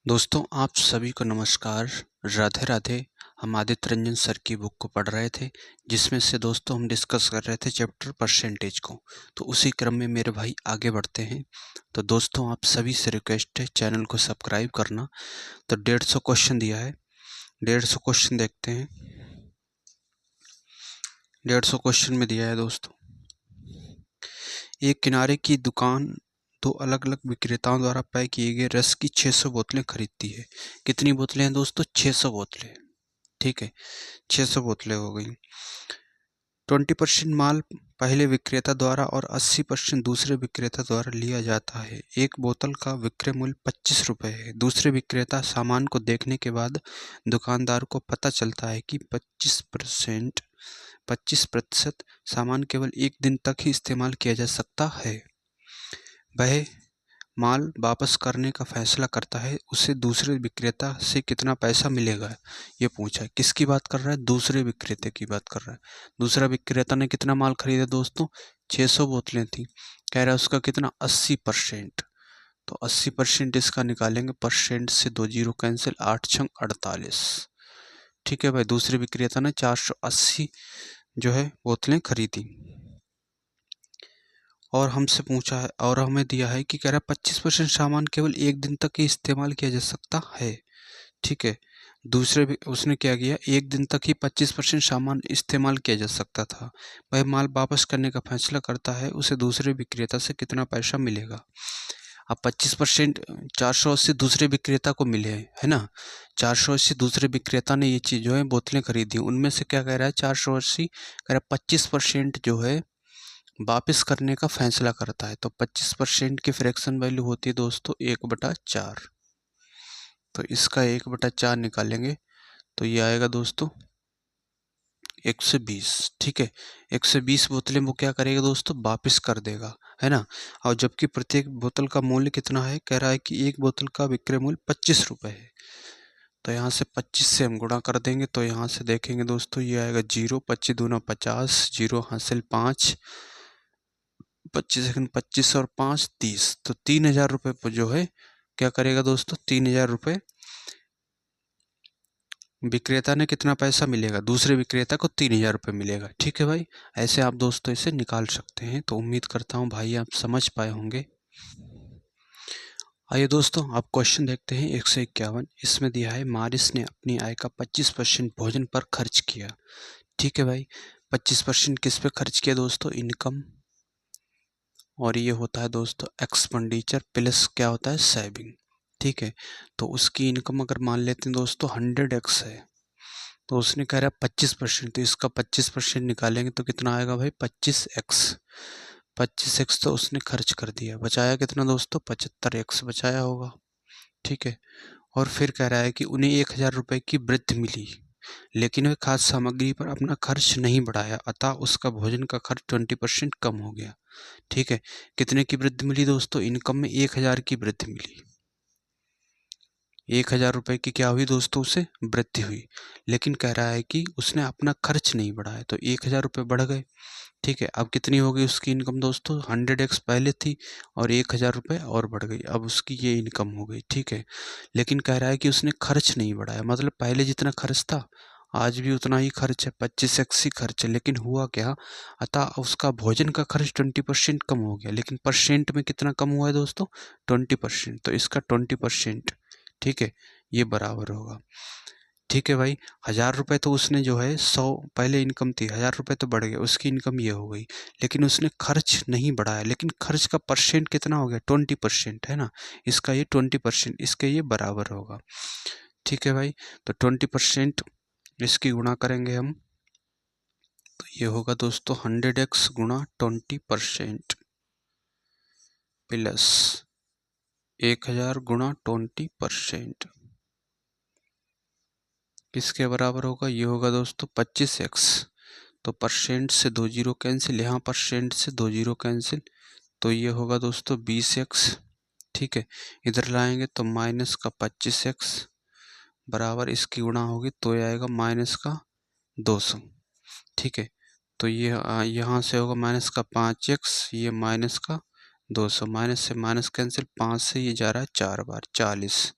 दोस्तों आप सभी को नमस्कार। राधे राधे। हम आदित्य रंजन सर की बुक को पढ़ रहे थे, जिसमें से दोस्तों हम डिस्कस कर रहे थे चैप्टर परसेंटेज को। तो उसी क्रम में मेरे भाई आगे बढ़ते हैं। तो दोस्तों आप सभी से रिक्वेस्ट है चैनल को सब्सक्राइब करना। तो 150 क्वेश्चन दिया है, 150 क्वेश्चन देखते हैं। 150 क्वेश्चन में दिया है दोस्तों, एक किनारे की दुकान दो अलग अलग विक्रेताओं द्वारा पैक किए गए रस की 600 बोतलें खरीदती है। कितनी बोतलें हैं दोस्तों? 600 बोतलें। ठीक है, 600 बोतलें हो गई। 20% माल पहले विक्रेता द्वारा और 80% दूसरे विक्रेता द्वारा लिया जाता है। एक बोतल का विक्रय मूल्य 25 रुपये है। दूसरे विक्रेता सामान को देखने के बाद दुकानदार को पता चलता है कि 25% सामान केवल एक दिन तक ही इस्तेमाल किया जा सकता है। वह माल वापस करने का फैसला करता है, उसे दूसरे विक्रेता से कितना पैसा मिलेगा ये पूछा है। किसकी बात कर रहा है? दूसरे विक्रेता की बात कर रहा है। दूसरा विक्रेता ने कितना माल खरीदा दोस्तों? 600 बोतलें थी। कह रहा है उसका कितना? 80%। तो 80% इसका निकालेंगे, परसेंट से 2 जीरो कैंसिल, 8 छंग 48। ठीक है भाई, दूसरे विक्रेता ने 480 जो है बोतलें खरीदी और हमसे पूछा है और हमें दिया है कि कह रहा है 25% सामान केवल एक दिन तक ही इस्तेमाल किया जा सकता है। ठीक है, दूसरे भी उसने क्या किया, एक दिन तक ही 25% सामान इस्तेमाल किया जा सकता था। वह माल वापस करने का फैसला करता है, उसे दूसरे विक्रेता से कितना पैसा मिलेगा। अब 25% 480 दूसरे विक्रेता को मिले है ना। 480 दूसरे विक्रेता ने ये चीज जो है बोतलें खरीदी, उनमें से क्या कह रहा है 480 कह रहा है 25% जो है वापस करने का फैसला करता है। तो 25% की फ्रैक्शन वैल्यू होती है दोस्तों 1/4। तो इसका 1/4 निकालेंगे तो ये आएगा दोस्तों 120। ठीक है, 120 बोतलें वो क्या करेगा दोस्तों? वापस कर देगा, है ना। और जबकि प्रत्येक बोतल का मूल्य कितना है? कह रहा है कि एक बोतल का विक्रय मूल्य 25 रुपये है। तो यहाँ से 25 से हम गुणा कर देंगे, तो यहाँ से देखेंगे दोस्तों ये आएगा 0, 25 दूना 50, 0 हासिल 5, 25 और 5 30। तो 3000 रुपये पर जो है क्या करेगा दोस्तों? 3000 रुपये विक्रेता ने कितना पैसा मिलेगा? दूसरे विक्रेता को 3000 रुपये मिलेगा। ठीक है भाई, ऐसे आप दोस्तों इसे निकाल सकते हैं। तो उम्मीद करता हूँ भाई आप समझ पाए होंगे। आइए दोस्तों आप क्वेश्चन देखते हैं 151। इसमें दिया है मारिस ने अपनी आय का 25% भोजन पर खर्च किया। ठीक है भाई, 25% किस पे खर्च किया दोस्तों? इनकम। और ये होता है दोस्तों एक्सपेंडिचर प्लस क्या होता है? सेविंग। ठीक है, तो उसकी इनकम अगर मान लेते हैं दोस्तों 100x है, तो उसने कह रहा है 25%, तो इसका 25% निकालेंगे तो कितना आएगा भाई? 25x। 25x तो उसने खर्च कर दिया, बचाया कितना दोस्तों? 75x बचाया होगा। ठीक है, और फिर कह रहा है कि उन्हें 1000 रुपये की वृद्धि मिली, लेकिन वह खाद्य सामग्री पर अपना खर्च नहीं बढ़ाया, अतः उसका भोजन का खर्च 20% कम हो गया। ठीक है, कितने की वृद्धि मिली दोस्तों? इनकम में 1000 की वृद्धि मिली। 1000 रुपये की क्या हुई दोस्तों? उसे वृद्धि हुई, लेकिन कह रहा है कि उसने अपना खर्च नहीं बढ़ाया, तो 1000 रुपये बढ़ गए। ठीक है, अब कितनी हो गई उसकी इनकम दोस्तों? 100x पहले थी और 1000 रुपये और बढ़ गई, अब उसकी ये इनकम हो गई। ठीक है, लेकिन कह रहा है कि उसने खर्च नहीं बढ़ाया, मतलब पहले जितना खर्च था आज भी उतना ही खर्च है, 25x ही खर्च है। लेकिन हुआ क्या, अतः उसका भोजन का खर्च 20% कम हो गया, लेकिन परसेंट में कितना कम हुआ है दोस्तों? 20%। तो इसका 20%, ठीक है, ये बराबर होगा। ठीक है भाई, 1000 रुपये तो उसने जो है 100 पहले इनकम थी, 1000 रुपये तो बढ़ गया, उसकी इनकम ये हो गई, लेकिन उसने खर्च नहीं बढ़ाया, लेकिन खर्च का परसेंट कितना हो गया? 20%, है ना। इसका ये 20%, इसके ये बराबर होगा। ठीक है भाई, तो 20% इसकी गुणा करेंगे हम, तो ये होगा दोस्तों 100x गुणा 20% प्लस 1000 गुणा 20%, किसके बराबर होगा? ये होगा दोस्तों 25x। तो परसेंट से 2 जीरो कैंसिल, यहाँ परसेंट से 2 जीरो कैंसिल, तो ये होगा दोस्तों 20x। ठीक है, इधर लाएंगे तो माइनस का 25x बराबर इसकी गुणा होगी तो ये आएगा माइनस का 200। ठीक है, तो ये यहाँ से होगा माइनस का 5x, ये माइनस का 200, माइनस से माइनस कैंसिल, 5 से ये जा रहा है 4 बार 40,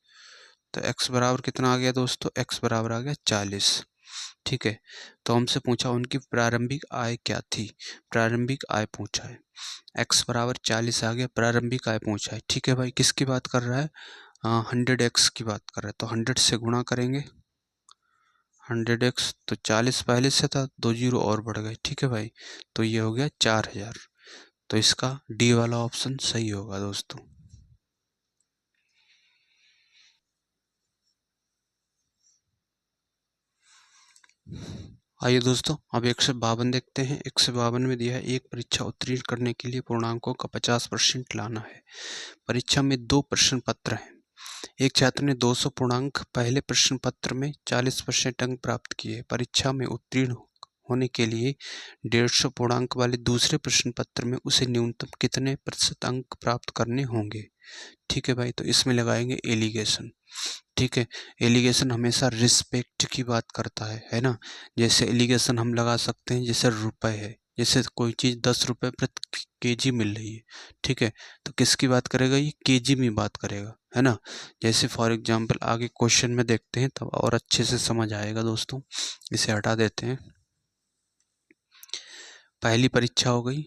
तो x बराबर कितना आ गया दोस्तों, x बराबर आ गया 40। ठीक है, तो हमसे पूछा उनकी प्रारंभिक आय क्या थी, प्रारंभिक आय पूछा है, x बराबर 40 आ गया, प्रारंभिक आय पूछा है। ठीक है भाई, किसकी बात कर रहा है, 100x की बात कर रहा है, तो 100 से गुणा करेंगे, 100x, तो 40 पहले से था, 2 जीरो और बढ़ गए। ठीक है भाई, तो ये हो गया 4000। तो इसका डी वाला ऑप्शन सही होगा दोस्तों। आइए दोस्तों, अब 152 देखते हैं। 152 में दिया है, एक परीक्षा उत्तीर्ण करने के लिए पूर्णांकों का 50% लाना है। परीक्षा में 2 प्रश्न पत्र हैं। एक छात्र ने 200 पूर्णांक पहले प्रश्न पत्र में 40% अंक प्राप्त किए। परीक्षा में उत्तीर्ण होने के लिए 150 पूर्णांक वाले दूसरे प्रश्न पत्र में उसे न्यूनतम कितने प्रतिशत अंक प्राप्त करने होंगे। ठीक है भाई, तो इसमें लगाएंगे एलिगेशन। ठीक है, एलिगेशन हमेशा रिस्पेक्ट की बात करता है ना। जैसे एलिगेशन हम लगा सकते हैं, जैसे रुपए है, जैसे कोई चीज़ 10 रुपये प्रति केजी मिल रही है। ठीक है, तो किसकी बात करेगा, ये केजी में बात करेगा, है ना। जैसे फॉर एग्जांपल आगे क्वेश्चन में देखते हैं तब और अच्छे से समझ आएगा दोस्तों। इसे हटा देते हैं। पहली परीक्षा हो गई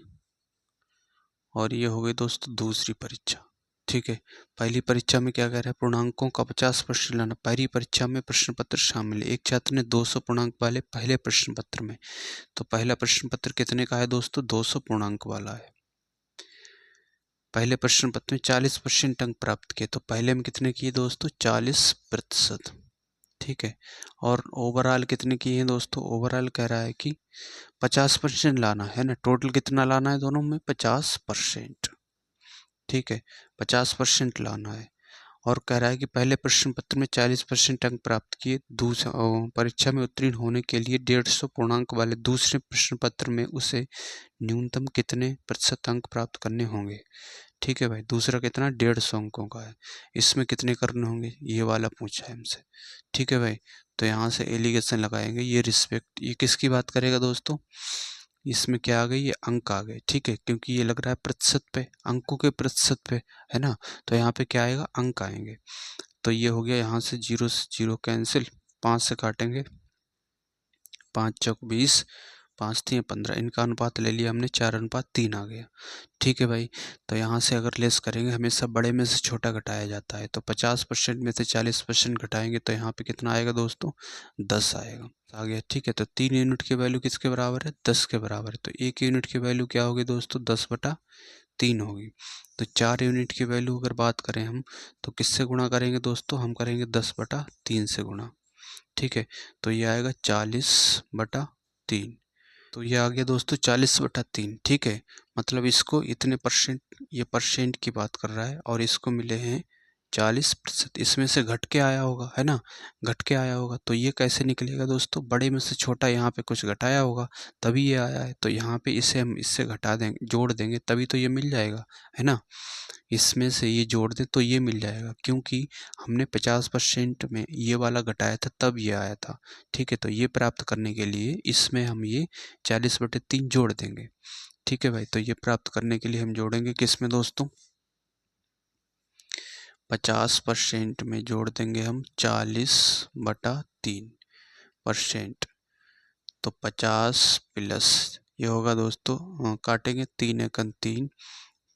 और ये हो गई दोस्तों दूसरी परीक्षा। ठीक है, पहली परीक्षा में क्या कह रहा है, पूर्णांकों का 50% लाना। पहली परीक्षा में प्रश्न पत्र शामिल है। एक छात्र ने 200 पूर्णांक वाले पहले प्रश्न पत्र में, तो पहला प्रश्न पत्र कितने का है दोस्तों, 200 पूर्णांक वाला है। पहले प्रश्न पत्र में 40% अंक प्राप्त किए, तो पहले में कितने किए दोस्तों, 40%। ठीक है, और ओवरऑल कितने किए हैं दोस्तों, ओवरऑल कह रहा है कि 50% लाना है ना। टोटल कितना लाना है दोनों में, 50%। ठीक है, 50% लाना है। और कह रहा है कि पहले प्रश्न पत्र में 40% अंक प्राप्त किए, दूसरा परीक्षा में उत्तीर्ण होने के लिए 150 पूर्णांक वाले दूसरे प्रश्न पत्र में उसे न्यूनतम कितने प्रतिशत अंक प्राप्त करने होंगे। ठीक है भाई, दूसरा कितना, 150 अंकों का है, इसमें कितने करने होंगे, ये वाला पूछा है हमसे। ठीक है भाई, तो यहाँ से एलिगेशन लगाएंगे, ये रिस्पेक्ट, ये किसकी बात करेगा दोस्तों, इसमें क्या आ गई, ये अंक आ गए। ठीक है, क्योंकि ये लग रहा है प्रतिशत पे, अंकों के प्रतिशत पे, है ना, तो यहाँ पे क्या आएगा, अंक आएंगे। तो ये हो गया, यहाँ से 0 से 0 कैंसिल, 5 से काटेंगे, 5 चौक 20, 5 3 15, इनका अनुपात ले लिया हमने, 4:3 आ गया। ठीक है भाई, तो यहाँ से अगर लेस करेंगे, हमेशा बड़े में से छोटा घटाया जाता है, तो 50% में से 40% घटाएंगे तो यहाँ पे कितना आएगा दोस्तों, 10 आएगा, आ गया। ठीक है, तो 3 यूनिट की वैल्यू किसके बराबर है, 10 के बराबर है, तो 1 यूनिट की वैल्यू क्या होगी दोस्तों, 10/3 होगी। तो 4 यूनिट की वैल्यू अगर बात करें हम, तो किससे गुणा करेंगे दोस्तों, हम करेंगे 10/3 से गुणा। ठीक है, तो ये आएगा 40/3, तो ये आ गया दोस्तों 40/3। ठीक है, मतलब इसको इतने परसेंट, ये परसेंट की बात कर रहा है, और इसको मिले हैं 40%, इसमें से घट के आया होगा, है ना, घट के आया होगा। तो ये कैसे निकलेगा दोस्तों, बड़े में से छोटा यहाँ पे कुछ घटाया होगा तभी ये आया है, तो यहाँ पे इसे हम इससे घटा देंगे, जोड़ देंगे, तभी तो ये मिल जाएगा, है ना। इसमें से ये जोड़ दें तो ये मिल जाएगा, क्योंकि हमने 50% में ये वाला घटाया था तब ये आया था। ठीक है, तो ये प्राप्त करने के लिए इसमें हम ये 40/3 जोड़ देंगे। ठीक है भाई, तो ये प्राप्त करने के लिए हम जोड़ेंगे किस में दोस्तों, 50% में जोड़ देंगे हम 40/3%, तो 50 प्लस ये होगा दोस्तों, काटेंगे, 3 एकम 3,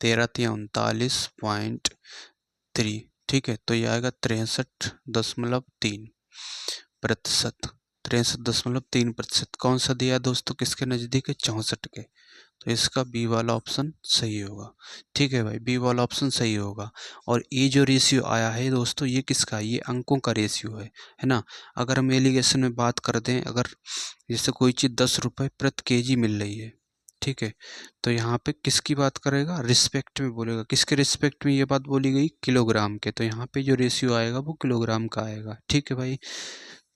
13×3 = 39.3। ठीक है, तो ये आएगा 63.3%, 63.3%। कौन सा दिया दोस्तों, किसके नज़दीक है, 64 के, तो इसका बी वाला ऑप्शन सही होगा। ठीक है भाई, बी वाला ऑप्शन सही होगा। और ये जो रेशियो आया है दोस्तों, ये किसका, ये अंकों का रेशियो है ना। अगर हम एलिगेशन में बात कर दें, अगर जैसे कोई चीज़ 10 रुपये प्रति केजी मिल रही है, ठीक है, तो यहाँ पे किसकी बात करेगा, रिस्पेक्ट में बोलेगा, किसके रिस्पेक्ट में ये बात बोली गई, किलोग्राम के, तो यहाँ पे जो रेशियो आएगा वो किलोग्राम का आएगा। ठीक है भाई,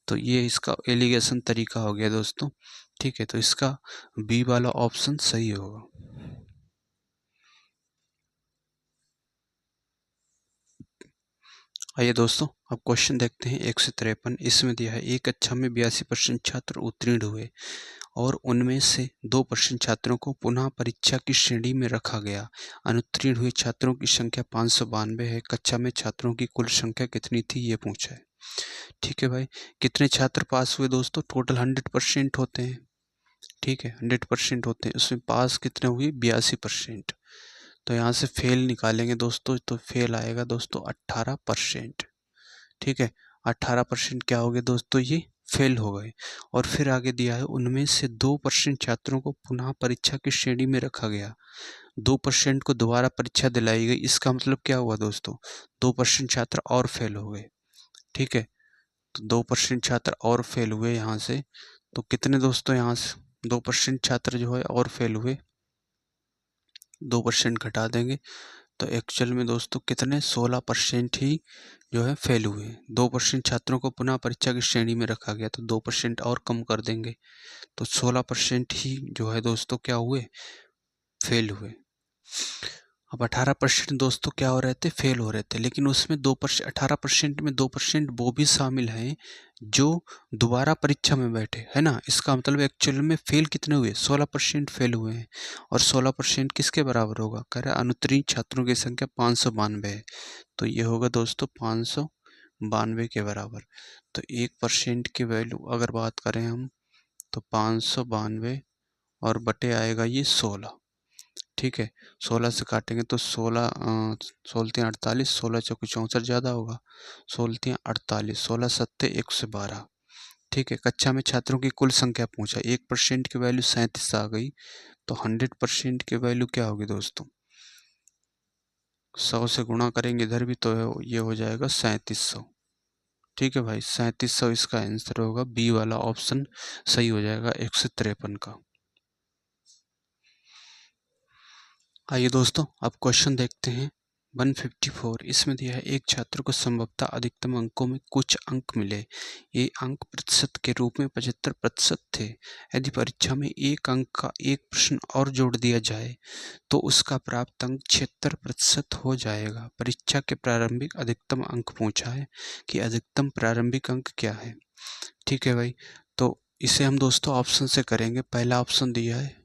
तो ये इसका एलिगेशन तरीका हो गया दोस्तों। ठीक है, तो इसका बी वाला ऑप्शन सही होगा। आइए दोस्तों, अब क्वेश्चन देखते हैं 153। इसमें दिया है, एक कक्षा में 82% छात्र उत्तीर्ण हुए और उनमें से 2% छात्रों को पुनः परीक्षा की श्रेणी में रखा गया। अनुत्तीर्ण हुए छात्रों की संख्या 592 है। कक्षा में छात्रों की कुल संख्या कितनी थी, ये पूछा है। ठीक है भाई। कितने छात्र पास हुए दोस्तों? टोटल 100% होते हैं, ठीक है, 100% होते हैं, उसमें पास कितने हुए? 82%। तो यहाँ से फेल निकालेंगे दोस्तों, तो फेल आएगा दोस्तों 18%, ठीक है। 18% क्या हो गए दोस्तों? ये फेल हो गए। और फिर आगे दिया है उनमें से 2% छात्रों को पुनः परीक्षा की श्रेणी में रखा गया, 2% को दोबारा परीक्षा दिलाई गई। इसका मतलब क्या हुआ दोस्तों? 2% छात्र और फेल हो गए, ठीक है। तो 2% छात्र और फेल हुए यहाँ से, तो कितने दोस्तों यहाँ से 2% छात्र जो है और फेल हुए, 2% घटा देंगे तो एक्चुअल में दोस्तों कितने? 16% ही जो है फेल हुए। 2% छात्रों को पुनः परीक्षा की श्रेणी में रखा गया, तो 2% और कम कर देंगे, तो 16% ही जो है दोस्तों क्या हुए? फेल हुए। अब 18% दोस्तों क्या हो रहे थे? फेल हो रहे थे, लेकिन उसमें 2%, 18% में 2% वो भी शामिल हैं जो दोबारा परीक्षा में बैठे, है ना। इसका मतलब एक्चुअल में फेल कितने हुए? 16% फेल हुए हैं। और 16% किसके बराबर होगा? कह रहा है अनुत्तीर्ण छात्रों की संख्या 592 है, तो ये होगा दोस्तों 592 के बराबर। तो 1% की वैल्यू अगर बात करें हम, तो 592 और बटे आएगा ये 16, ठीक है। 16 से काटेंगे तो 16 16 48, 16 चौके 64 ज़्यादा होगा, 16 48, 16 सत्ते 112, ठीक है। कक्षा में छात्रों की कुल संख्या पूछा, 1% की वैल्यू 37 आ गई, तो 100% की वैल्यू क्या होगी दोस्तों? 100 से गुणा करेंगे इधर भी, तो ये हो जाएगा 3700, ठीक है भाई। 3700 इसका आंसर होगा, बी वाला ऑप्शन सही हो जाएगा 153 का। आइए दोस्तों अब क्वेश्चन देखते हैं 154। इसमें दिया है एक छात्र को संभवतः अधिकतम अंकों में कुछ अंक मिले, ये अंक प्रतिशत के रूप में 75% थे। यदि परीक्षा में एक अंक का एक प्रश्न और जोड़ दिया जाए तो उसका प्राप्त अंक 76% हो जाएगा। परीक्षा के प्रारंभिक अधिकतम अंक पूछा है कि अधिकतम प्रारंभिक अंक क्या है, ठीक है भाई। तो इसे हम दोस्तों ऑप्शन से करेंगे। पहला ऑप्शन दिया है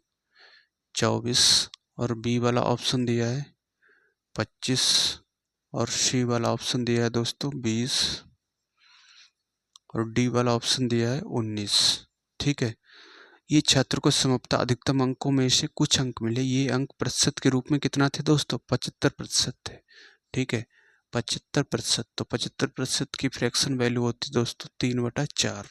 24 और बी वाला ऑप्शन दिया है 25 और सी वाला ऑप्शन दिया है दोस्तों 20 और डी वाला ऑप्शन दिया है 19, ठीक है। ये छात्र को समाप्त अधिकतम अंकों में से कुछ अंक मिले, ये अंक प्रतिशत के रूप में कितना थे दोस्तों? 75% थे, ठीक है। 75%, तो 75% की फ्रैक्शन वैल्यू होती दोस्तों 3/4,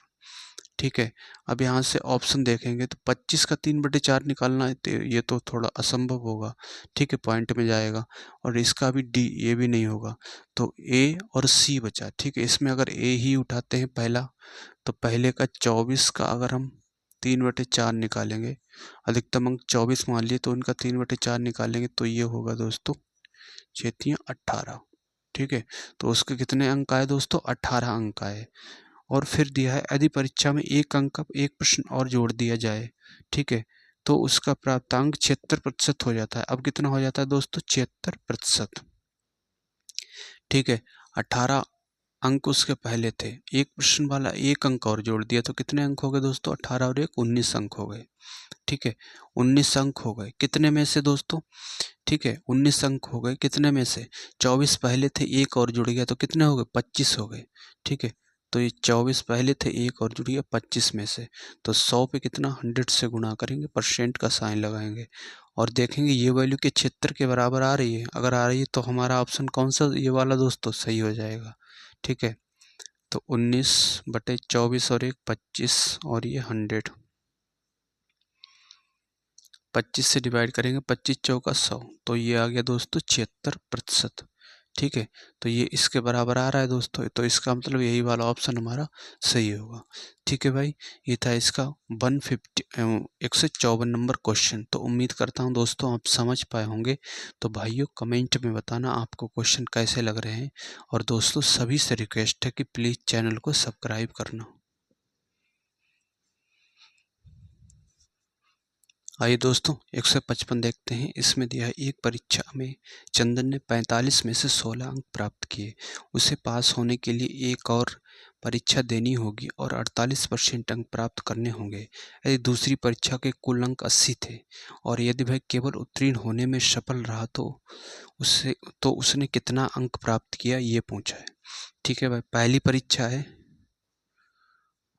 ठीक है। अब यहाँ से ऑप्शन देखेंगे तो 25 का 3/4 निकालना है, तो ये तो थोड़ा असंभव होगा, ठीक है, पॉइंट में जाएगा। और इसका भी डी, ये भी नहीं होगा, तो ए और सी बचा, ठीक है। इसमें अगर ए ही उठाते हैं पहला, तो पहले का 24 का अगर हम 3/4 निकालेंगे, अधिकतम अंक 24 मान लिए, तो उनका 3/4 निकालेंगे, तो ये होगा दोस्तों 18, ठीक है। तो उसके कितने अंक आए दोस्तों? 18 अंक आए। और फिर दिया है यदि परीक्षा में एक अंक का एक प्रश्न और जोड़ दिया जाए, ठीक है, तो उसका प्राप्तांक 76% हो जाता है। अब कितना हो जाता है दोस्तों? 76%, ठीक है। 18 अंक उसके पहले थे, एक प्रश्न वाला एक अंक और जोड़ दिया, तो कितने अंक हो गए दोस्तों? 18 और 1 19 अंक हो गए, ठीक है। 19 अंक हो गए कितने में से दोस्तों? ठीक है, 19 अंक हो गए कितने में से? 24 पहले थे, एक और जुड़ गया, तो कितने हो गए? 25 हो गए, ठीक है। तो ये 24 पहले थे, एक और जुड़ गया 25 में से, तो 100 पे कितना? 100 से गुणा करेंगे, परसेंट का साइन लगाएंगे और देखेंगे ये वैल्यू के 76 के बराबर आ रही है। अगर आ रही है तो हमारा ऑप्शन कौन सा? ये वाला दोस्तों सही हो जाएगा, ठीक है। तो 19/24 और 1 25 और ये 100, 25 से डिवाइड करेंगे, 25 चौका 100, तो ये आ गया दोस्तों 76%, ठीक है। तो ये इसके बराबर आ रहा है दोस्तों, तो इसका मतलब यही वाला ऑप्शन हमारा सही होगा, ठीक है भाई। ये था इसका 154 नंबर क्वेश्चन। तो उम्मीद करता हूँ दोस्तों आप समझ पाए होंगे। तो भाइयों कमेंट में बताना आपको क्वेश्चन कैसे लग रहे हैं, और दोस्तों सभी से रिक्वेस्ट है कि प्लीज़ चैनल को सब्सक्राइब करना। आइए दोस्तों 155 देखते हैं। इसमें दिया है एक परीक्षा में चंदन ने 45 में से 16 अंक प्राप्त किए, उसे पास होने के लिए एक और परीक्षा देनी होगी और 48% अंक प्राप्त करने होंगे। यदि दूसरी परीक्षा के कुल अंक 80 थे और यदि वह केवल उत्तीर्ण होने में सफल रहा तो उससे तो उसने कितना अंक प्राप्त किया ये पूछा है। ठीक है भाई, पहली परीक्षा है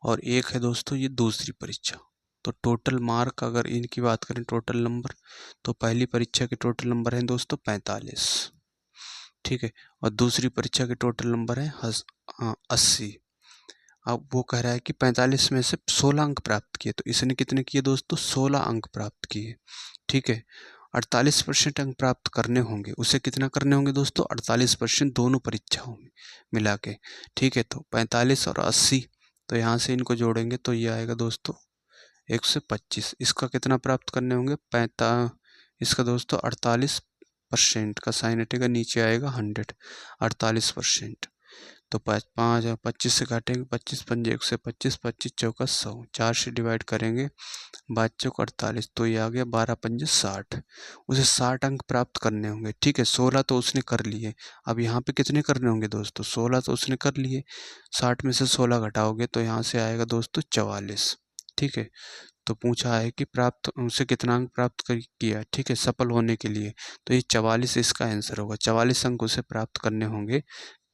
और एक है दोस्तों ये दूसरी परीक्षा। तो टोटल मार्क अगर इनकी बात करें, टोटल नंबर, तो पहली परीक्षा के टोटल नंबर हैं दोस्तों 45। ठीक है, और दूसरी परीक्षा के टोटल नंबर है 80। अब वो कह रहा है कि 45 में से 16 अंक प्राप्त किए, तो इसने कितने किए दोस्तों? 16 अंक प्राप्त किए। ठीक है, 48% अंक प्राप्त करने होंगे, उसे कितना करने होंगे दोस्तों? 48% दोनों परीक्षाओं में मिला के। ठीक है, तो 45 और 80, तो यहाँ से इनको जोड़ेंगे तो ये आएगा दोस्तों 125। इसका कितना प्राप्त करने होंगे? इसका दोस्तों 48% का साइन हटेगा, नीचे आएगा 100, 48%। तो 5 और 25 से काटेंगे, 25 पंजे 125, 25 चौका 100, 4 से डिवाइड करेंगे, 5 चौक 48, तो ये आ गया 12 पंजे 60। उसे 60 अंक प्राप्त करने होंगे। ठीक है, 16 तो उसने कर लिए, अब यहाँ पे कितने करने होंगे दोस्तों? 16 तो उसने कर लिए, 60 में से 16 घटाओगे तो यहाँ से आएगा दोस्तों 44। ठीक है, तो पूछा है कि प्राप्त उनसे कितना अंक प्राप्त किया। ठीक है, सफल होने के लिए, तो ये 44 इसका आंसर होगा। 44 अंक उसे प्राप्त करने होंगे,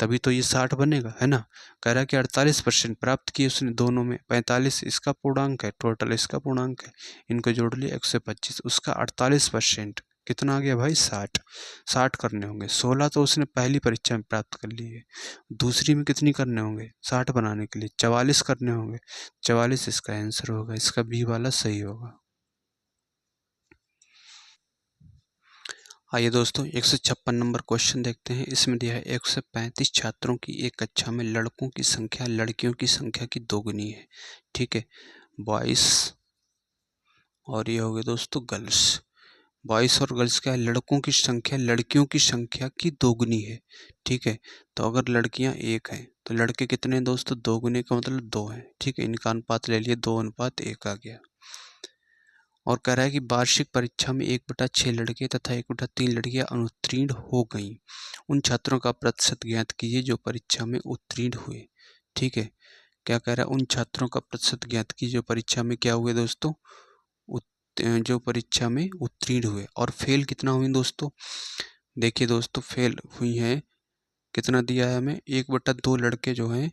तभी तो ये 60 बनेगा, है ना। कह रहा है कि 48% प्राप्त किए उसने दोनों में। 45 इसका पूर्णांक है, टोटल इसका पूर्णांक है, इनको जोड़ लिया 125, उसका 48% कितना आ गया भाई? 60। 60 करने होंगे। 16 तो उसने पहली परीक्षा में प्राप्त कर लिए, दूसरी में कितनी करने होंगे? 60 बनाने के लिए 44 करने होंगे। 44 इसका आंसर होगा, इसका बी वाला सही होगा। आइए दोस्तों 156 नंबर क्वेश्चन देखते हैं। इसमें दिया है 135 छात्रों की एक कक्षा में लड़कों की संख्या लड़कियों की संख्या की दोगुनी है। ठीक है, बॉयस और ये हो गए दोस्तों गर्ल्स। बॉयस और गर्ल्स क्या है? लड़कों की संख्या लड़कियों की संख्या की दोगुनी है। ठीक है, तो अगर लड़कियां एक हैं तो लड़के कितने हैं दोस्तों? दोगुने का मतलब 2 हैं। ठीक है, इनका अनुपात ले लिए, 2:1 आ गया। और कह रहा है कि वार्षिक परीक्षा में 1/6 लड़के तथा 1/3 लड़कियां अनुत्तीर्ण हो गईं। उन छात्रों का प्रतिशत ज्ञात कीजिए जो परीक्षा में उत्तीर्ण हुए। ठीक है, क्या कह रहा है? उन छात्रों का प्रतिशत ज्ञात कीजिए जो परीक्षा में क्या हुए दोस्तों? जो परीक्षा में उत्तीर्ण हुए। और फेल कितना हुई दोस्तों? देखिए दोस्तों, फेल हुई हैं, कितना दिया है हमें? 1/2 लड़के जो हैं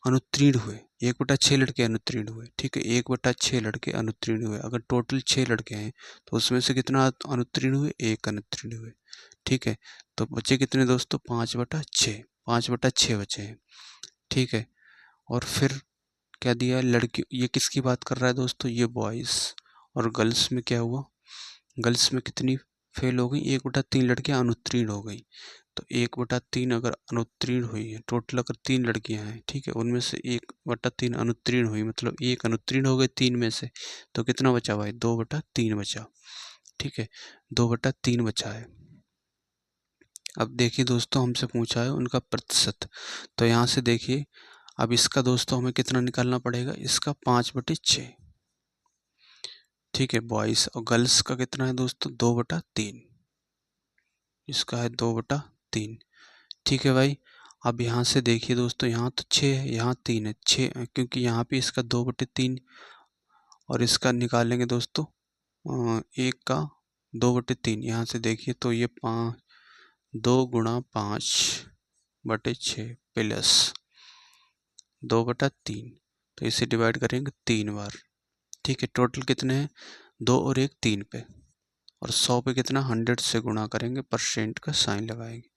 अनुत्तीर्ण हुए, 1/6 लड़के अनुत्तीर्ण हुए। ठीक है, 1/6 लड़के अनुत्तीर्ण हुए। अगर टोटल 6 लड़के हैं तो उसमें से कितना अनुत्तीर्ण हुए? 1 अनुत्तीर्ण हुए। ठीक है, तो बचे कितने दोस्तों? 5/6, 5/6 बचे हैं। ठीक है, और फिर क्या दिया? लड़की, ये किसकी बात कर रहा है दोस्तों? ये बॉयज़। और गर्ल्स में क्या हुआ? गर्ल्स में कितनी फेल हो गई? 1/3 लड़कियां अनुत्तीर्ण हो गई। तो 1/3 अगर अनुत्तीर्ण हुई है, टोटल अगर 3 लड़कियां हैं, ठीक है, उनमें से 1/3 अनुत्तीर्ण हुई, मतलब एक अनुत्तीर्ण हो गई 3 में से, तो कितना बचा भाई? 2/3 बचा। ठीक है, 2/3 बचा है। अब देखिए दोस्तों, हमसे पूछा है उनका प्रतिशत, तो यहाँ से देखिए, अब इसका दोस्तों हमें कितना निकालना पड़ेगा? इसका 5/6। ठीक है, बॉयज़ और गर्ल्स का कितना है दोस्तों? 2/3। इसका है 2/3। ठीक है भाई, अब यहाँ से देखिए दोस्तों, यहाँ तो 6 है, यहाँ 3 है, 6, क्योंकि यहाँ पे इसका 2/3 और इसका निकालेंगे दोस्तों 1 का 2/3। यहाँ से देखिए तो ये 2 गुणा 5/6 प्लस 2/3, तो इसे डिवाइड करेंगे 3 बार। ठीक है, टोटल कितने हैं? 2 और 1 3 पे, और 100 पे कितना? 100 से गुणा करेंगे, परसेंट का साइन लगाएंगे।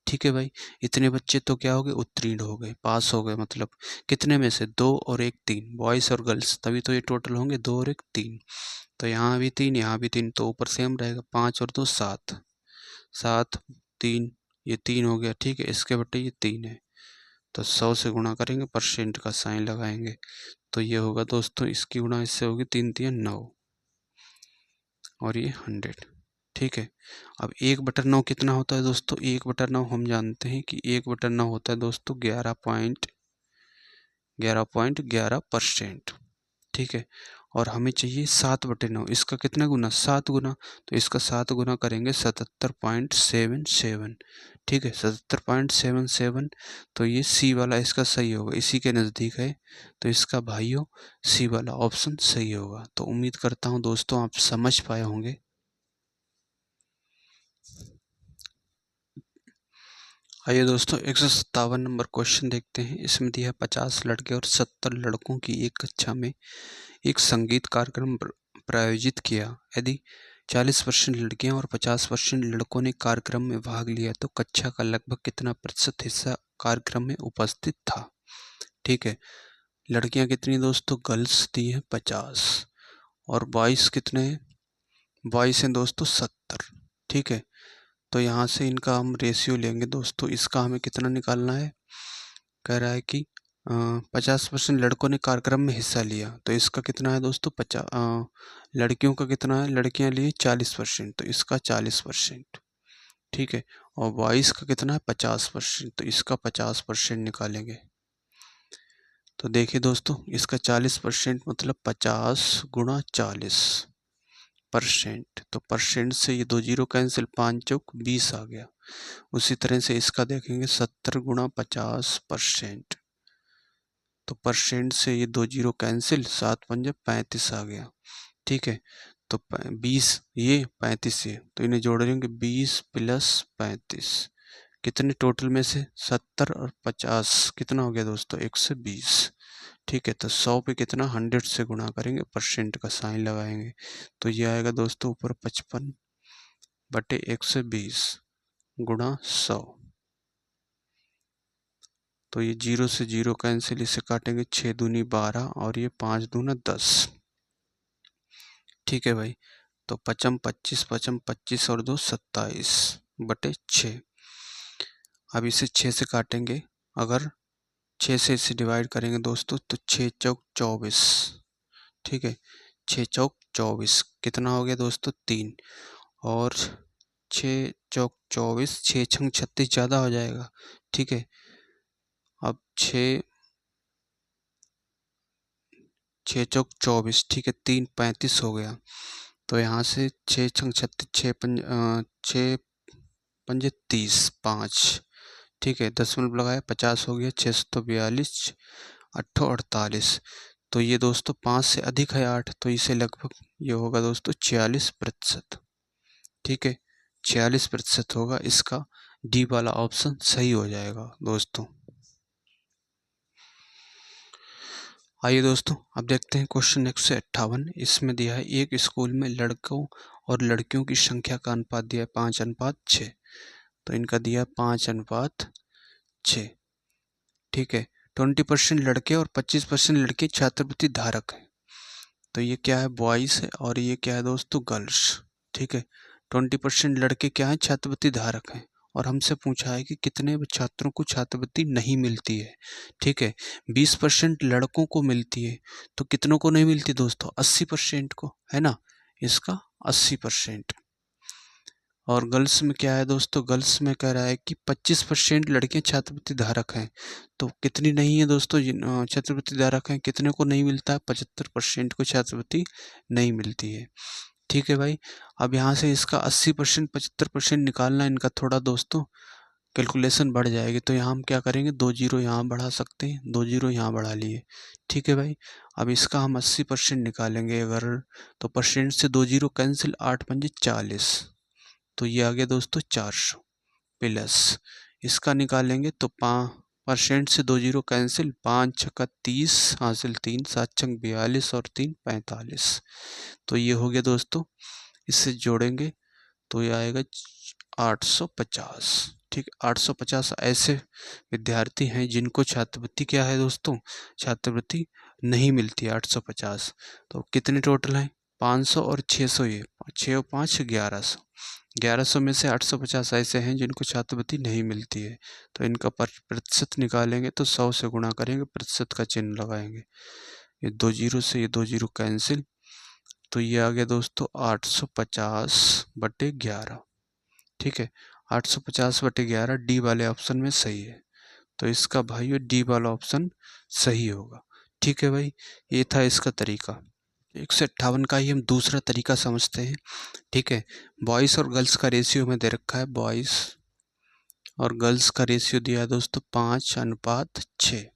ठीक है भाई, इतने बच्चे तो क्या हो गए? उत्तीर्ण हो गए, पास हो गए। मतलब कितने में से? 2 और 1 3, बॉयज़ और गर्ल्स, तभी तो ये टोटल होंगे 2 और 1 3। तो यहाँ भी 3, यहाँ भी 3, तो ऊपर सेम रहेगा। 5 और 2 7, 7 3, ये 3 हो गया। ठीक है, इसके बटे ये 3 है, तो 100 से गुणा करेंगे, परसेंट का साइन लगाएंगे, तो ये होगा दोस्तों, इसकी गुणा इससे होगी, 3 3 9, और ये 100। ठीक है, अब 1/9 कितना होता है दोस्तों? 1/9 हम जानते हैं कि 1/9 होता है दोस्तों 11.11%। ठीक है, और हमें चाहिए 7/9, इसका कितना गुना? 7 गुना, तो इसका 7 गुना करेंगे 77.77। ठीक है, 77.77, तो ये सी वाला इसका सही होगा, इसी के नज़दीक है, तो इसका भाइयों सी वाला ऑप्शन सही होगा। तो उम्मीद करता हूँ दोस्तों आप समझ पाए होंगे। आइए दोस्तों 157 नंबर क्वेश्चन देखते हैं। इसमें दिया है 50 लड़के और 70 लड़कों की एक कक्षा में एक संगीत कार्यक्रम प्रायोजित किया। यदि 40% लड़कियां और 50% लड़कों ने कार्यक्रम में भाग लिया तो कक्षा का लगभग कितना प्रतिशत हिस्सा कार्यक्रम में उपस्थित था। ठीक है, लड़कियां कितनी दोस्तों, गर्ल्स दी है 50 और बॉयज कितने हैं, बॉयज हैं दोस्तों 70। ठीक है, तो यहाँ से इनका हम रेशियो लेंगे दोस्तों। इसका हमें कितना निकालना है, कह रहा है कि 50% लड़कों ने कार्यक्रम में हिस्सा लिया, तो इसका कितना है दोस्तों 50। लड़कियों का कितना है, लड़कियां लिए 40%, तो इसका 40%। ठीक है, और बॉयज़ का कितना है 50%, तो इसका 50% निकालेंगे। तो देखिए दोस्तों, इसका 40% मतलब 50 गुणा 40%। तो परसेंट से ये 2 जीरो कैंसिल, 5 चौक 20 आ गया। उसी तरह से इसका देखेंगे 70 गुणा 50%। तो परसेंट से ये 2 जीरो कैंसिल, 7 पंजे 35 आ गया। ठीक है, तो 20 ये 35 ये, तो इन्हें जोड़ देंगे 20 प्लस 35। कितने टोटल में से 70 और 50 कितना हो गया दोस्तों 120। ठीक है, तो 100 पे कितना 100 से गुणा करेंगे, परसेंट का साइन लगाएंगे, तो ये आएगा दोस्तों ऊपर 55 बटे 120 गुणा 100। तो ये 0 से 0 कैंसिल, इसे काटेंगे 6 दूनी 12 और ये 5 दूना 10। ठीक है भाई, तो 55 25 55 25 और 2 27 बटे 6। अब इसे 6 से काटेंगे, अगर 6 से इसे डिवाइड करेंगे दोस्तों तो 6 चौक 24। ठीक है, 6 चौक 24 कितना हो गया दोस्तों 3, और 6 चौक 24, 6 छंग 36 ज़्यादा हो जाएगा। ठीक है, अब 6 चौक 24, ठीक है 3 35 हो गया। तो यहाँ से 6 छंग 36, 6 पंजे 30, 5। ठीक है, दशमलव लगाया 50 हो गया, 642 अट्ठो 48। तो ये दोस्तों 5 से अधिक है 8, तो इसे लगभग ये होगा दोस्तों 46%। ठीक है, 46% होगा, इसका डी वाला ऑप्शन सही हो जाएगा दोस्तों। आइए दोस्तों, अब देखते हैं क्वेश्चन 158। इसमें दिया है एक स्कूल में लड़कों और लड़कियों की संख्या का अनुपात दिया है 5:6। तो इनका दिया 5:6। ठीक है, 20% लड़के और 25% लड़के छात्रवृत्ति धारक हैं। तो ये क्या है, बॉयज़ है, और ये क्या है दोस्तों, गर्ल्स। ठीक है, 20% लड़के क्या है, छात्रवृत्ति धारक हैं, और हमसे पूछा है कि कितने छात्रों को छात्रवृत्ति नहीं मिलती है। ठीक है, 20% लड़कों को मिलती है, तो कितनों को नहीं मिलती दोस्तों, 80% को, है ना, इसका 80%। और गर्ल्स में क्या है दोस्तों, गर्ल्स में कह रहा है कि 25% लड़कियां छात्रवृत्ति धारक हैं, तो कितनी नहीं है दोस्तों छात्रवृत्ति धारक हैं, कितने को नहीं मिलता है, 75% को छात्रवृत्ति नहीं मिलती है। ठीक है भाई, अब यहाँ से इसका 80% 75% निकालना इनका थोड़ा दोस्तों कैलकुलेशन बढ़ जाएगी, तो यहाँ हम क्या करेंगे, 2 जीरो यहाँ बढ़ा सकते हैं, 2 जीरो यहाँ बढ़ा लिए। ठीक है भाई, अब इसका हम 80% निकालेंगे अगर, तो परसेंट से 2 जीरो कैंसिल, 8 पंजे 40, तो ये आ गया दोस्तों 400 प्लस इसका निकालेंगे तो परसेंट से 2 जीरो कैंसिल, 5 छक्का 30 हासिल 3, 7 छंग 42 और 3 45। तो ये हो गया दोस्तों, इससे जोड़ेंगे तो ये आएगा 850। ठीक, 850 ऐसे विद्यार्थी हैं जिनको छात्रवृत्ति क्या है दोस्तों, छात्रवृत्ति नहीं मिलती 850। तो कितने टोटल हैं, 500 और 600, ये 6 और 5 1100। 1100 में से 850 ऐसे हैं जिनको छात्रवृत्ति नहीं मिलती है। तो इनका प्रतिशत निकालेंगे तो 100 से गुणा करेंगे, प्रतिशत का चिन्ह लगाएंगे, ये 2 जीरो से ये 2 जीरो कैंसिल, तो ये आ गया दोस्तों 850 बटे 11। ठीक है, 850 बटे 11 डी वाले ऑप्शन में सही है, तो इसका भाई डी वाला ऑप्शन सही होगा। ठीक है भाई, ये था इसका तरीका। 158 का ही हम दूसरा तरीका समझते हैं। ठीक है, बॉयज़ और गर्ल्स का रेशियो में दे रखा है, बॉयज़ और गर्ल्स का रेशियो दिया है दोस्तों 5:6।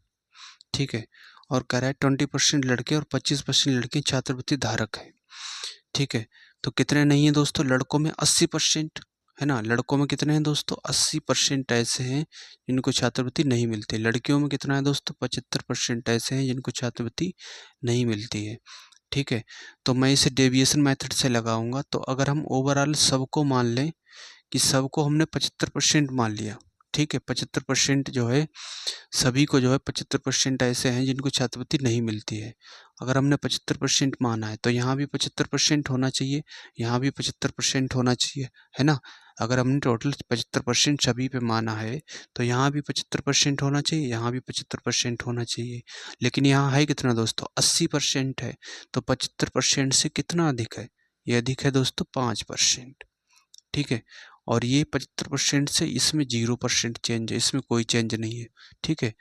ठीक है, और कह रहा है 20% लड़के और 25% लड़की छात्रवृत्ति धारक है। ठीक है, तो कितने नहीं है दोस्तों, लड़कों में 80%, है ना। लड़कों में कितने हैं दोस्तों, 80% ऐसे हैं जिनको छात्रवृत्ति नहीं मिलती। लड़कियों में कितना है दोस्तों, 75% ऐसे हैं जिनको छात्रवृत्ति नहीं मिलती है। ठीक है, तो मैं इसे डेविएशन मेथड से लगाऊंगा। तो अगर हम ओवरऑल सबको मान लें कि सबको हमने 75% मान लिया, ठीक है, 75% जो है सभी को जो है 75% ऐसे हैं जिनको छात्रवृत्ति नहीं मिलती है। अगर हमने 75% माना है तो यहाँ भी 75% होना चाहिए, यहाँ भी 75% होना चाहिए, है ना। अगर हमने टोटल 75% सभी पे माना है तो यहाँ भी 75% होना चाहिए, यहाँ भी 75% होना चाहिए। लेकिन यहाँ है कितना दोस्तों, 80% है। तो 75% से कितना अधिक है, ये अधिक है दोस्तों 5%। ठीक है, और ये 75% से इसमें 0% चेंज है, इसमें कोई चेंज नहीं है। ठीक है,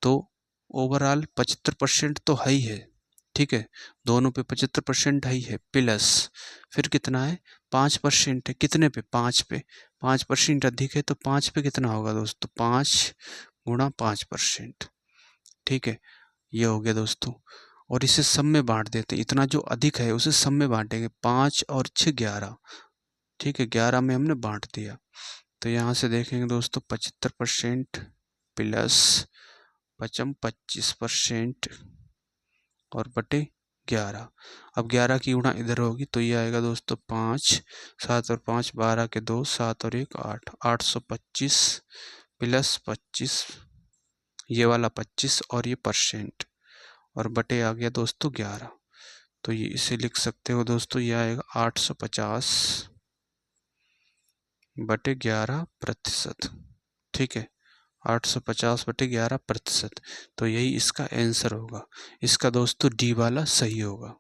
तो ओवरऑल 75% तो है ही है। ठीक है, दोनों पे 75% है ही है, प्लस फिर कितना है 5% है। कितने पे, 5 पे। 5% अधिक है तो 5 पे कितना होगा दोस्तों, 5 गुणा 5%। ठीक है, ये हो गया दोस्तों। और इसे सब में बांट देते हैं, इतना जो अधिक है उसे सब में बांटेंगे, 5 और 6 11। ठीक है, 11 में हमने बांट दिया। तो यहाँ से देखेंगे दोस्तों 75% प्लस 25% और बटे 11। अब 11 की गुणा इधर होगी तो ये आएगा दोस्तों 5, 7 और 5 12 के 2, 7 और 1 8, 825 प्लस 25, ये वाला 25 और ये परसेंट, और बटे आ गया दोस्तों 11। तो ये इसे लिख सकते हो दोस्तों, ये आएगा 850 बटे 11%। ठीक है, 850 बटे 11%। तो यही इसका आंसर होगा। इसका दोस्तों डी वाला सही होगा।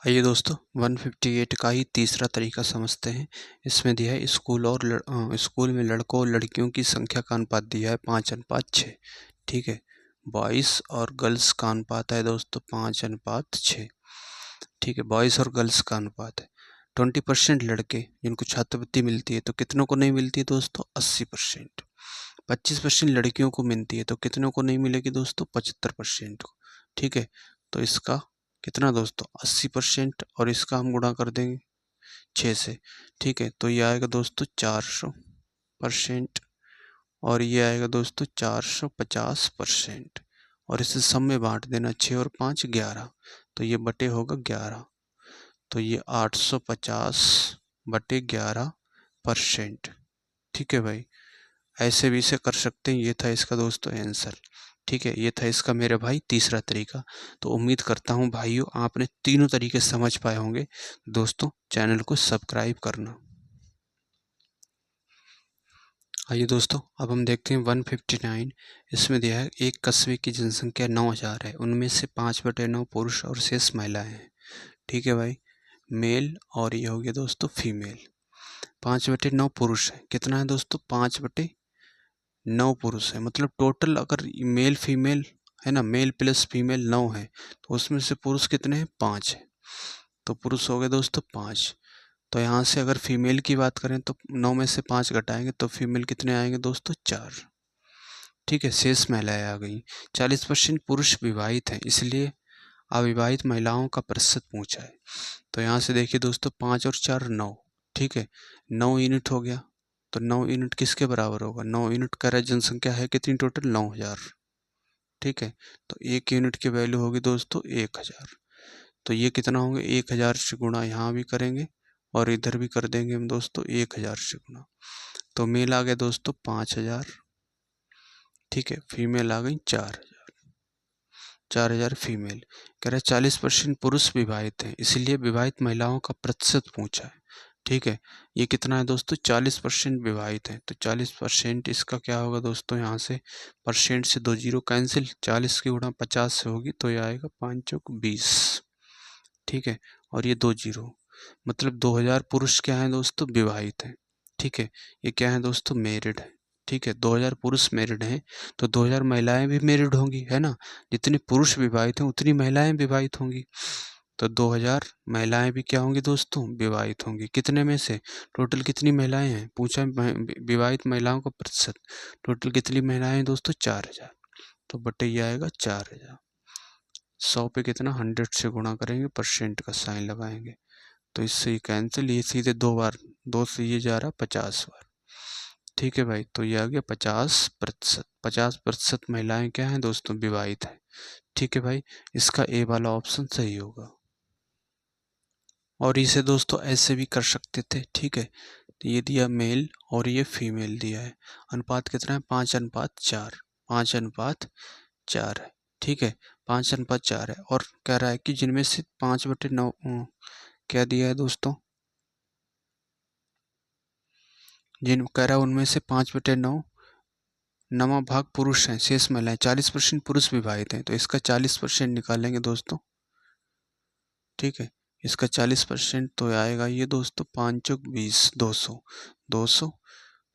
आइए दोस्तों 158 का ही तीसरा तरीका समझते हैं। इसमें दिया है स्कूल में लड़कों और लड़कियों की संख्या का अनुपात दिया है 5:6। ठीक है, बॉयज़ और गर्ल्स का अनुपात है दोस्तों 5:6। ठीक है, बॉयज़ और गर्ल्स का अनुपात है। 20% लड़के जिनको छात्रवृत्ति मिलती है तो कितनों को नहीं मिलती है दोस्तों, 80%। 25% लड़कियों को मिलती है तो कितनों को नहीं मिलेगी दोस्तों, 75% को। ठीक है, तो इसका कितना दोस्तों, 80%, और इसका हम गुणा कर देंगे 6 से। ठीक है, तो ये आएगा दोस्तों 400%, और ये आएगा दोस्तों 450%, और इसे सब में बांट देना, 6 और 5 11, तो ये बटे होगा 11। तो ये 850 बटे 11%। ठीक है भाई, ऐसे भी इसे कर सकते हैं। ये था इसका दोस्तों आंसर। ठीक है, ये था इसका मेरे भाई तीसरा तरीका। तो उम्मीद करता हूँ भाइयों आपने तीनों तरीके समझ पाए होंगे। दोस्तों चैनल को सब्सक्राइब करना। आइए दोस्तों अब हम देखते हैं 159। इसमें दिया है एक कस्बे की जनसंख्या 9000 है, उनमें से 5/9 पुरुष और शेष महिलाएं हैं। ठीक है भाई, मेल, और ये हो गया दोस्तों फीमेल। 5/9 पुरुष है, कितना है दोस्तों, 5/9 पुरुष है। मतलब टोटल अगर मेल फीमेल है ना, मेल प्लस फीमेल 9 है, तो उसमें से पुरुष कितने हैं, 5 है। तो पुरुष हो गए दोस्तों 5। तो यहाँ से अगर फीमेल की बात करें तो 9 में से 5 घटाएंगे तो फीमेल कितने आएंगे दोस्तों, 4। ठीक है, शेष महिलाएं आ गई। 40% पुरुष विवाहित हैं, इसलिए अविवाहित महिलाओं का प्रतिशत पूछा है। तो यहाँ से देखिए दोस्तों 5 और 4 9। ठीक है, 9 यूनिट हो गया। तो 9 यूनिट किसके बराबर होगा, 9 यूनिट का जनसंख्या है कितनी टोटल, 9000। ठीक है, तो 1 यूनिट की वैल्यू होगी दोस्तों 1000। तो ये कितना होंगे, 1000 से गुणा यहाँ भी करेंगे और इधर भी कर देंगे हम दोस्तों 1000 से गुणा। तो मेल आ गया दोस्तों 5000। ठीक है, फीमेल आ गई 4000 फीमेल। कह रहे 40% पुरुष विवाहित हैं, इसलिए विवाहित महिलाओं का प्रतिशत पूछा है। ठीक है, ये कितना है दोस्तों, 40% विवाहित हैं। तो 40% इसका क्या होगा दोस्तों, यहाँ से परसेंट से 2 जीरो कैंसिल, 40 की गुणा 50 से होगी तो ये आएगा 5 चौक 20। ठीक है, और ये 2 जीरो, मतलब 2000 पुरुष क्या है दोस्तों, विवाहित हैं। ठीक है, ये क्या है दोस्तों, मैरिड है। ठीक है, 2000 पुरुष मैरिड हैं तो 2000 महिलाएं भी मैरिड होंगी, है ना। जितने पुरुष विवाहित हैं उतनी महिलाएं विवाहित होंगी। तो 2000 महिलाएं भी क्या होंगी दोस्तों, विवाहित होंगी। कितने में से, टोटल कितनी महिलाएं हैं पूछा, विवाहित महिलाओं का प्रतिशत। टोटल कितनी महिलाएं हैं दोस्तों, 4000। तो बटे ये आएगा 4000। 100 पे कितना, 100 से गुणा करेंगे, परसेंट का साइन लगाएंगे तो इससे ये कैंसिल, ये सीधे 2 बार, 2 से ये जा रहा 50 बार। ठीक है भाई, तो ये आ गया 50%। 50% महिलाएं क्या हैं दोस्तों, विवाहित हैं। ठीक है भाई, इसका ए वाला ऑप्शन सही होगा। और इसे दोस्तों ऐसे भी कर सकते थे। ठीक है, तो ये दिया मेल और ये फीमेल दिया है। अनुपात कितना है, 5:4। 5:4 है। ठीक है, 5:4 है। और कह रहा है कि जिनमें से 5/9 क्या दिया है दोस्तों, जिन कह रहा है उनमें से 5/9 नवा भाग पुरुष हैं, शेष महिलाएं। 40% पुरुष विवाहित हैं, तो इसका 40% निकालेंगे दोस्तों। ठीक है, इसका 40% तो आएगा ये दोस्तों 5×20, 200। 200।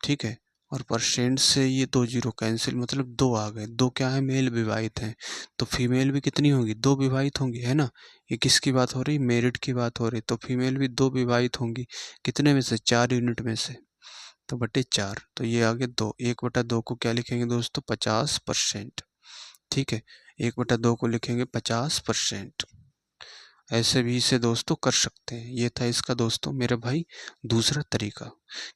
ठीक है, और परसेंट से ये 2 जीरो कैंसिल, मतलब 2 आ गए। 2 क्या है, मेल विवाहित हैं। तो फीमेल भी कितनी होगी, 2 विवाहित होंगी, है ना। ये किसकी बात हो रही, मेरिट की बात हो रही। तो फीमेल भी 2 विवाहित होंगी, कितने में से, 4 यूनिट में से, तो बटे 4। तो ये आगे 2, 1/2 को क्या लिखेंगे दोस्तों, 50%। ठीक है, 1/2 को लिखेंगे 50%। ऐसे भी इसे दोस्तों कर सकते हैं। ये था इसका दोस्तों मेरे भाई दूसरा तरीका,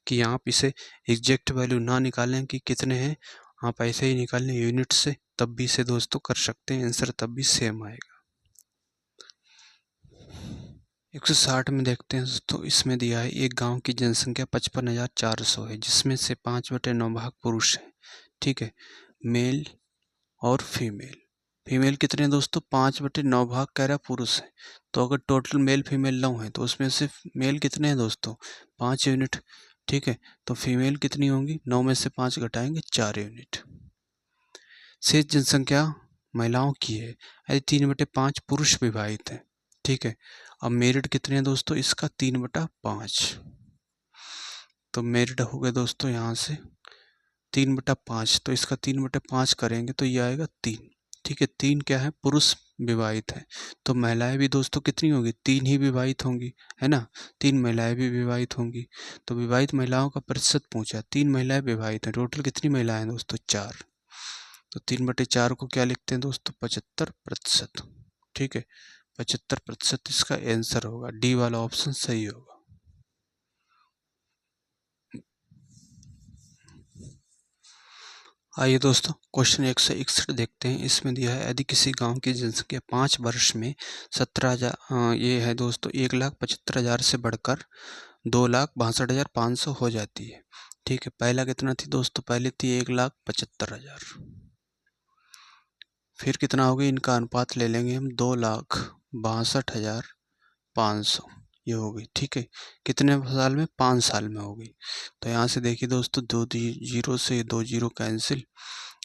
कि आप इसे एग्जैक्ट वैल्यू ना निकालें कि कितने हैं, आप ऐसे ही निकाल लें यूनिट से, तब भी इसे दोस्तों कर सकते हैं, आंसर तब भी सेम आएगा। 160 में देखते हैं दोस्तों, इसमें दिया है एक गांव की जनसंख्या 55,400 है, जिसमें से 5/9 भाग पुरुष हैं। ठीक है, मेल और फीमेल। फीमेल कितने हैं दोस्तों, 5/9 भाग कह रहा पुरुष है। तो अगर टोटल मेल फीमेल 9 है, तो उसमें से मेल कितने हैं दोस्तों, 5 यूनिट। ठीक है, तो फीमेल कितनी होंगी, 9 में से 5 घटाएंगे, 4 यूनिट। शेष जनसंख्या महिलाओं की है, यदि 3/5 पुरुष विवाहित है। ठीक है, अब मेरिट कितने हैं दोस्तों, इसका 3/5। तो मेरिट हो गए दोस्तों यहाँ से 3/5, तो इसका 3/5 करेंगे तो ये आएगा 3। ठीक है, 3 क्या है, पुरुष विवाहित है। तो महिलाएं भी दोस्तों कितनी होंगी, 3 ही विवाहित होंगी, है ना। 3 महिलाएं भी विवाहित होंगी। तो विवाहित महिलाओं का प्रतिशत पूछा, 3 महिलाएं विवाहित हैं, टोटल कितनी महिलाएं हैं दोस्तों, 4। तो 3/4 को क्या लिखते हैं दोस्तों, 75%। ठीक है, 75% इसका आंसर होगा, डी वाला ऑप्शन सही होगा। आइए दोस्तों, क्वेश्चन 161 देखते हैं। इसमें दिया है, यदि किसी गांव की जनसंख्या 5 वर्ष में 17,000, ये है दोस्तों 1,75,000 से बढ़कर 2,62,500 हो जाती है। ठीक है, पहला कितना थी दोस्तों, पहले थी 1,75,000। फिर कितना हो गया, इनका अनुपात ले लेंगे हम, 2,62,500 ये हो गई। ठीक है, कितने साल में, 5 साल में हो गई। तो यहाँ से देखिए दोस्तों, 2 जीरो से 2 जीरो कैंसिल,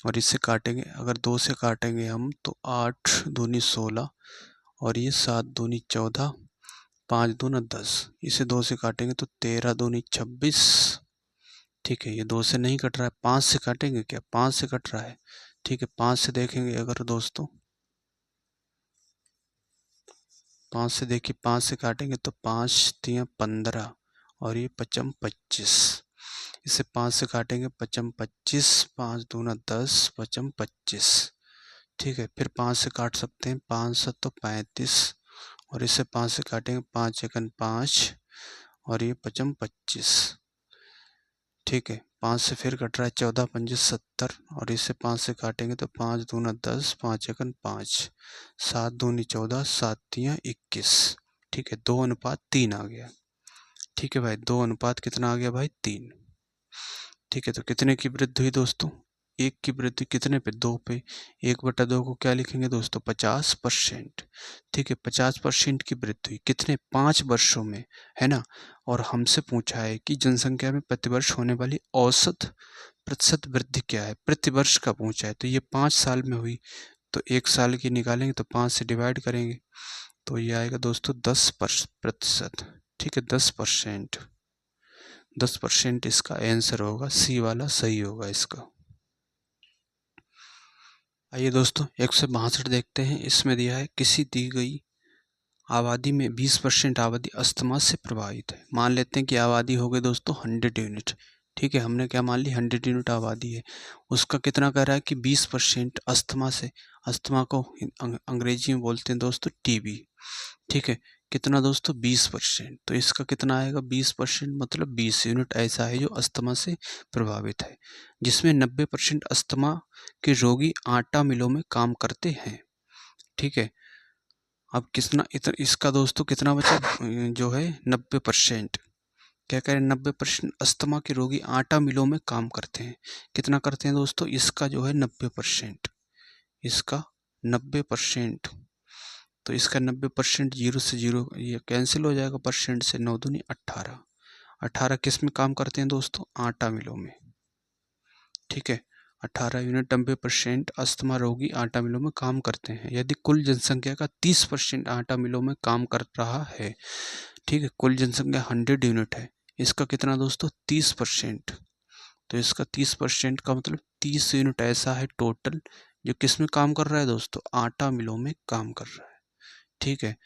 और इससे काटेंगे, अगर 2 से काटेंगे हम तो 8 दूनी 16, और ये 7 दूनी 14, 5 दूना 10। इसे 2 से काटेंगे तो 13 दूनी 26। ठीक है, ये 2 से नहीं कट रहा है, 5 से काटेंगे क्या, 5 से कट रहा है। ठीक है, 5 से देखेंगे अगर दोस्तों, 5 से देखिए, 5 से काटेंगे तो 5 तियाँ 15, और ये 5 25। इसे 5 से काटेंगे, 5 25, 5 दूना 10, 5 25। ठीक है, फिर 5 से काट सकते हैं, 5 7 35, और इसे 5 से काटेंगे, 5 एकन 5, और ये 5 25। ठीक है, 5 से फिर कट रहा है, 14 पंजे 70, और इसे 5 से काटेंगे तो 5 दूना 10, 5 एकन 5, 7 दूनी 14, 7 तियाँ 21। ठीक है, 2:3 आ गया। ठीक है भाई, 2 अनुपात कितना आ गया भाई, 3। ठीक है, तो कितने की वृद्धि हुई दोस्तों, 1 की वृद्धि कितने पे, 2 पे। 1/2 को क्या लिखेंगे दोस्तों, 50%। ठीक है, 50% की वृद्धि हुई, कितने, 5 वर्षों में, है ना। और हमसे पूछा है कि जनसंख्या में प्रतिवर्ष होने वाली औसत प्रतिशत वृद्धि क्या है, प्रतिवर्ष का पूछा है। तो ये 5 साल में हुई, तो 1 साल की निकालेंगे तो 5 से डिवाइड करेंगे, तो ये आएगा दोस्तों 10%। ठीक है, 10%। 10% इसका आंसर होगा, सी वाला सही होगा इसका। आइए दोस्तों, 162 देखते हैं। इसमें दिया है, किसी दी गई आबादी में 20% आबादी अस्थमा से प्रभावित है। मान लेते हैं कि आबादी हो गई दोस्तों 100 यूनिट। ठीक है, हमने क्या मान ली, 100 यूनिट आबादी है। उसका कितना कह रहा है कि 20% अस्थमा से, अस्थमा को अंग्रेजी में बोलते हैं दोस्तों टीबी। ठीक है, कितना दोस्तों 20%। तो इसका कितना आएगा 20%, मतलब 20 यूनिट ऐसा है जो अस्थमा से प्रभावित है, जिसमें 90% अस्थमा के रोगी आटा मिलों में काम करते हैं। ठीक है, अब कितना इसका दोस्तों कितना बचा, जो है 90%। क्या कह रहे हैं, 90% अस्थमा के रोगी आटा मिलों में काम करते हैं। कितना करते हैं दोस्तों, इसका जो है 90%, इसका 90%। तो इसका 90%, जीरो से जीरो ये कैंसिल हो जाएगा, परसेंट से 9 दूनी 18। 18 किस में काम करते हैं दोस्तों, आटा मिलों में। ठीक है, 18 यूनिट 90% अस्थमा रोगी आटा मिलों में काम करते हैं, यदि कुल जनसंख्या का 30% आटा मिलों में काम कर रहा है। ठीक है, कुल जनसंख्या 100 यूनिट है, इसका कितना दोस्तों 30%। तो इसका 30% का मतलब 30 यूनिट ऐसा है टोटल जो किस में काम कर रहा है दोस्तों, आटा मिलों में काम कर रहा है। ठीक है,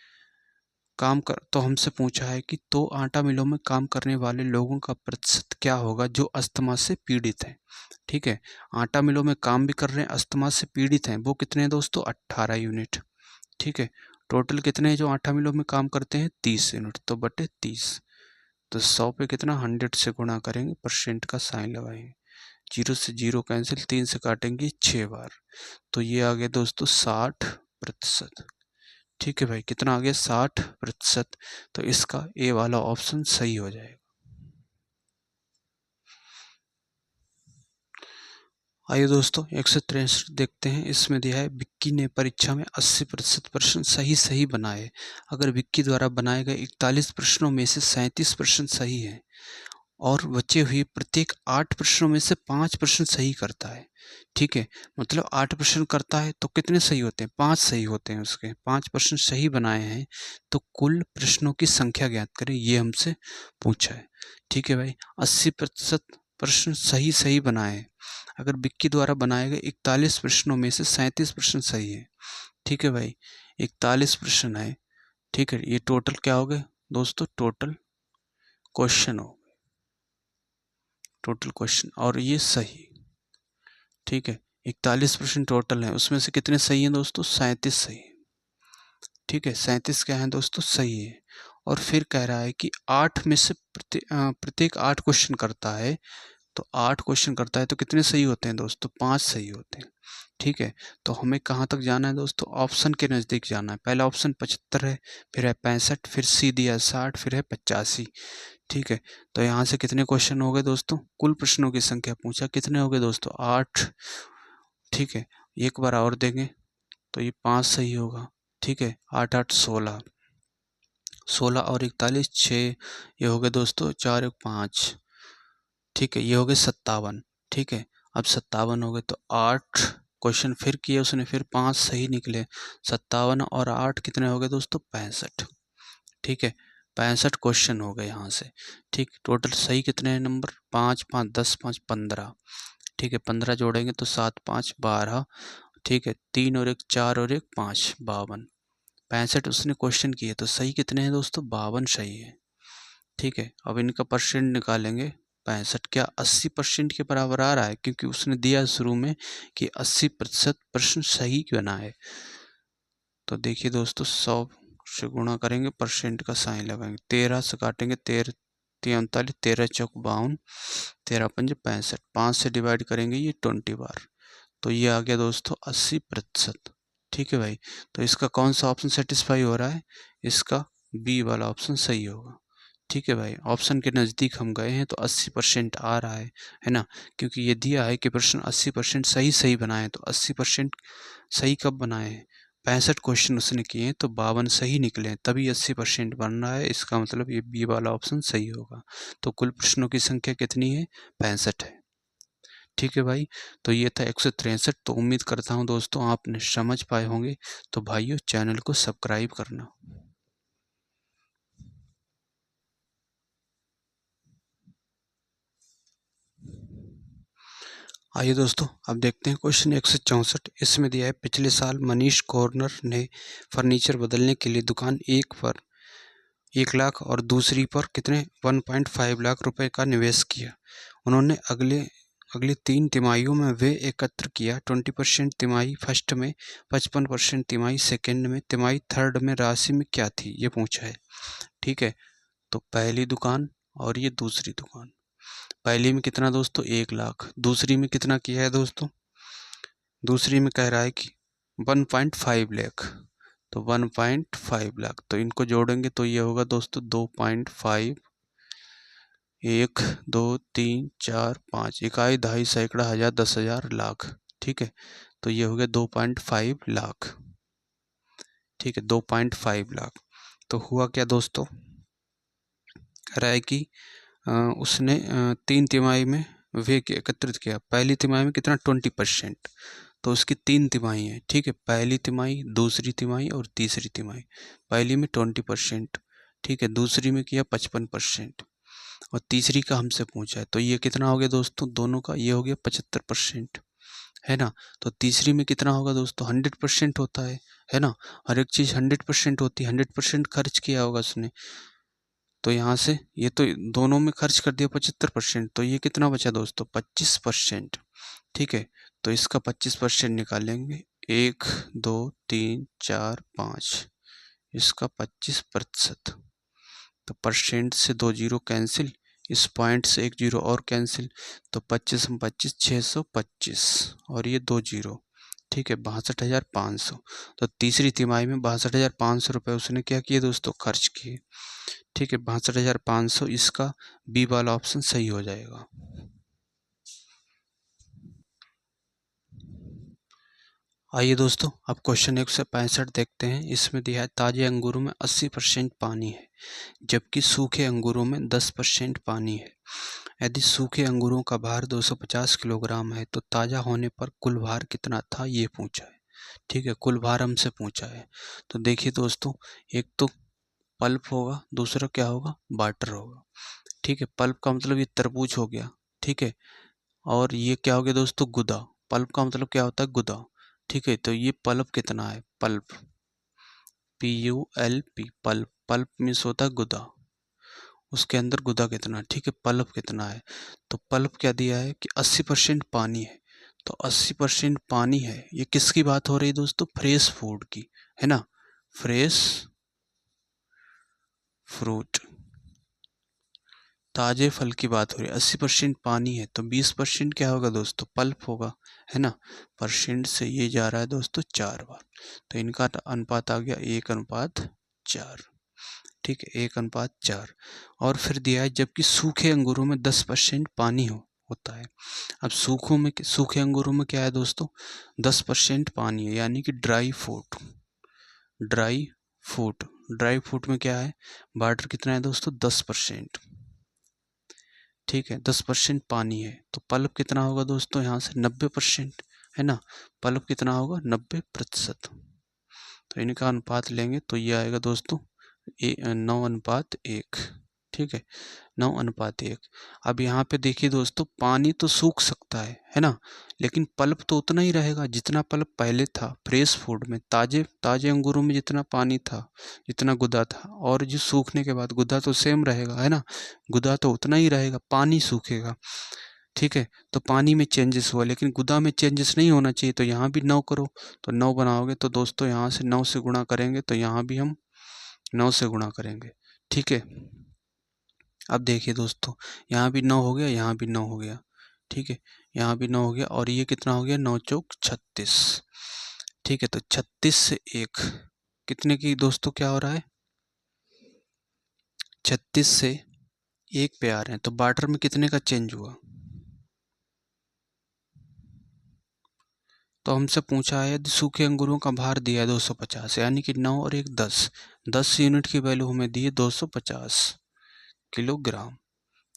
काम कर तो हमसे पूछा है कि तो आटा मिलों में काम करने वाले लोगों का प्रतिशत क्या होगा जो अस्थमा से पीड़ित हैं। ठीक है, आटा मिलों में काम भी कर रहे हैं, अस्थमा से पीड़ित हैं, वो कितने हैं दोस्तों 18 यूनिट। ठीक है, टोटल कितने हैं जो आटा मिलों में काम करते हैं 30 यूनिट, तो बटे 30। तो 100 पे कितना 100 से गुणा करेंगे, परसेंट का साइन लगाएंगे, जीरो से जीरो कैंसिल, 3 से काटेंगे 6 बार, तो ये आ गया दोस्तों 60%। ठीक है भाई, कितना आ गया 60%। तो इसका ए वाला ऑप्शन सही हो जाएगा। आइए दोस्तों 163 देखते हैं। इसमें दिया है विक्की ने परीक्षा में 80% प्रश्न सही बनाए। अगर विक्की द्वारा बनाए गए 41 प्रश्नों में से 37 प्रश्न सही हैं और बचे हुए प्रत्येक 8 प्रश्नों में से 5 प्रश्न सही करता है। ठीक है, मतलब 8 प्रश्न करता है तो कितने सही होते हैं, 5 सही होते हैं, उसके 5 प्रश्न सही बनाए हैं, तो कुल प्रश्नों की संख्या ज्ञात करें, ये हमसे पूछा है। ठीक है भाई, 80% प्रश्न सही बनाए हैं। अगर विक्की द्वारा बनाए गए 41 प्रश्नों में से 37 प्रश्न सही है। ठीक है भाई, 41 प्रश्न है। ठीक है, ये टोटल क्या हो गए दोस्तों, टोटल क्वेश्चन हो, टोटल क्वेश्चन, और ये सही। ठीक है, 41% टोटल है, उसमें से कितने सही हैं दोस्तों, 37 सही है। ठीक है, 37 क्या है दोस्तों, सही है। और फिर कह रहा है कि 8 में से प्रत्येक 8 क्वेश्चन करता है, तो 8 क्वेश्चन करता है तो कितने सही होते हैं दोस्तों, 5 सही होते हैं। ठीक है, तो हमें कहाँ तक जाना है दोस्तों, ऑप्शन के नज़दीक जाना है। पहला ऑप्शन 75 है, फिर है 65, फिर सी दिया 60, फिर है 85। ठीक है, तो यहाँ से कितने क्वेश्चन हो गए दोस्तों, कुल प्रश्नों की संख्या पूछा, कितने हो गए दोस्तों 8। ठीक है, एक बार और देंगे तो ये 5 सही होगा। ठीक है, 8 8 16, 16 और 41 6, ये हो गए दोस्तों 4 1 5। ठीक है, ये हो गए 57। ठीक है, अब 57 हो गए तो 8 क्वेश्चन फिर किए उसने, फिर 5 सही निकले। 57 और 8 कितने हो गए दोस्तों, 65। ठीक है, 65 क्वेश्चन हो गए यहाँ से। ठीक, टोटल सही कितने हैं नंबर, 5 5 10 5 15। ठीक है, 15 जोड़ेंगे तो 7 5 12। ठीक है, 3 और 1 4 और 1 5, 52। 65 उसने क्वेश्चन किए, तो सही कितने हैं दोस्तों, 52 सही है। ठीक है, अब इनका परसेंट निकालेंगे। 65 क्या 80% के बराबर आ रहा है, क्योंकि उसने दिया शुरू में कि 80% प्रश्न सही बना है। तो देखिए दोस्तों 100 से गुणा करेंगे, परसेंट का साइन लगाएंगे, 13 से काटेंगे, 13 39, 13 चौक 52, 13 पंजे 65, 5 से डिवाइड करेंगे ये 20 बार, तो ये आ गया दोस्तों 80%। ठीक है भाई, तो इसका कौन सा ऑप्शन सेटिस्फाई हो रहा है, इसका बी वाला ऑप्शन सही होगा। ठीक है भाई, ऑप्शन के नज़दीक हम गए हैं तो 80% आ रहा है ना, क्योंकि ये दिया है कि प्रश्न 80% सही बनाए, तो 80% सही कब बनाए हैं, 65 क्वेश्चन उसने किए हैं तो 52 सही निकले हैं, तभी 80% बन रहा है। इसका मतलब ये बी वाला ऑप्शन सही होगा। तो कुल प्रश्नों की संख्या कितनी है, 65 है। ठीक है भाई, तो ये था 163। तो उम्मीद करता हूँ दोस्तों आपने समझ पाए होंगे। तो भाइयों चैनल को सब्सक्राइब करना। आइए दोस्तों अब देखते हैं क्वेश्चन 164। इसमें दिया है पिछले साल मनीष कॉर्नर ने फर्नीचर बदलने के लिए दुकान एक पर 1 लाख और दूसरी पर कितने 1.5 लाख रुपए का निवेश किया। उन्होंने अगली 3 तिमाहियों में वे एकत्र किया। 20% तिमाही फर्स्ट में, 55% तिमाही सेकंड में, तिमाही थर्ड में राशि में क्या थी, ये पूछा है। ठीक है, तो पहली दुकान और ये दूसरी दुकान। पहली में कितना दोस्तों 1 लाख, दूसरी में कितना किया है दोस्तों, दूसरी में कह रहा है कि 1.5 लाख, तो 1.5 लाख, तो इनको जोड़ेंगे तो ये होगा दोस्तों 2.5, 1 2 3 4 5, इकाई, दहाई, सैकड़ा, हजार, 10,000, लाख। ठीक है, तो ये हो गया 2.5 लाख। ठीक है, 2.5 लाख। तो हुआ क्या दोस्तों, कह रहा है कि उसने 3 तिमाही में वे एकत्रित किया। पहली तिमाही में कितना 20%, तो उसकी 3 तिमाही है। ठीक है, पहली तिमाही, दूसरी तिमाही और तीसरी तिमाही। पहली में 20%, ठीक है, दूसरी में किया 55% और तीसरी का हमसे पूछा है, तो ये कितना हो गया दोस्तों, दोनों का ये हो गया 75%, है ना। तो तीसरी में कितना होगा दोस्तों, 100% होता है ना। हर एक चीज़ 100% होती है, 100% खर्च किया होगा उसने। तो यहाँ से ये तो दोनों में खर्च कर दिया 75%, तो ये कितना बचा दोस्तों 25%। ठीक है, तो इसका 25% निकालेंगे, 1 2 3 4 5, इसका 25%। तो परसेंट से 2 जीरो कैंसिल, इस पॉइंट से 1 जीरो और कैंसिल, तो 25 में 25 625 और ये 2 जीरो। ठीक है, 62,500। तो तीसरी तिमाही में 62,500 रुपये उसने क्या किए दोस्तों, खर्च किए। ठीक है, 62,500, इसका बी वाला ऑप्शन सही हो जाएगा। आइए दोस्तों, अब क्वेश्चन 165 देखते हैं। इसमें दिया है ताजे अंगूरों में 80% पानी है, जबकि सूखे अंगूरों में 10% पानी है। यदि सूखे अंगूरों का भार 250 किलोग्राम है तो ताज़ा होने पर कुल भार कितना था, ये पूछा है। ठीक है, कुल भार हमसे पूछा है। तो देखिए दोस्तों, एक तो पल्प होगा, दूसरा क्या होगा, वाटर होगा। ठीक है, पल्प का मतलब ये तरबूज हो गया। ठीक है, और ये क्या हो गया दोस्तों, गुदा। पल्प का मतलब क्या होता है, गुदा। ठीक है, तो ये पल्प कितना है, pulp, PULP, pulp, pulp means होता है गुदा, उसके अंदर गुदा कितना। ठीक है, पल्प कितना है, तो पल्प क्या दिया है कि 80% पानी है। तो 80% पानी है, ये किसकी बात हो रही है दोस्तों, फ्रेश फूड की, है ना, फ्रेश फ्रूट, ताजे फल की बात हो रही है। 80% पानी है, तो 20% क्या होगा दोस्तों, पल्प होगा, है ना। परसेंट से ये जा रहा है दोस्तों 4 बार, तो इनका अनुपात आ गया 1:4। ठीक है, 1:4। और फिर दिया है जबकि सूखे अंगूरों में 10% पानी होता है। अब सूखे अंगूरों में क्या है दोस्तों, 10% पानी है, यानी कि dry fruit, dry fruit, dry fruit में क्या है, वाटर कितना है दोस्तों, 10%। ठीक है, 10% पानी है, तो पल्प कितना होगा दोस्तों, यहाँ से 90%, है ना। पल्प कितना होगा, 90%। तो इनका अनुपात लेंगे तो ये आएगा दोस्तों 9:1। ठीक है, 9:1। अब यहाँ पे देखिए दोस्तों, पानी तो सूख सकता है ना, लेकिन पल्प तो उतना ही रहेगा जितना पल्प पहले था। फ्रेश फूड में, ताजे ताजे अंगूरों में जितना पानी था, जितना गुदा था, और जो सूखने के बाद गुदा तो सेम रहेगा, है ना, गुदा तो उतना ही रहेगा, पानी सूखेगा। ठीक है, तो पानी में चेंजेस हुआ, लेकिन गुदा में चेंजेस नहीं होना चाहिए, तो यहाँ भी 9 करो, तो 9 बनाओगे, तो दोस्तों यहाँ से 9 से गुणा करेंगे, तो यहाँ भी हम 9 से गुणा करेंगे। ठीक है, अब देखिए दोस्तों, यहाँ भी 9 हो गया, यहाँ भी 9 हो गया। ठीक है, यहाँ भी 9 हो गया, और ये कितना हो गया, 9 चौक 36। ठीक है, तो 36 से 1 कितने की दोस्तों, क्या हो रहा है, 36 से 1 पे आ रहे हैं, तो वाटर में कितने का चेंज हुआ, तो हमसे पूछा है यदि सूखे अंगूरों का भार दिया है 250, यानी कि 9 और 1 10, 10 यूनिट की वैल्यू हमें दी है 250 किलोग्राम।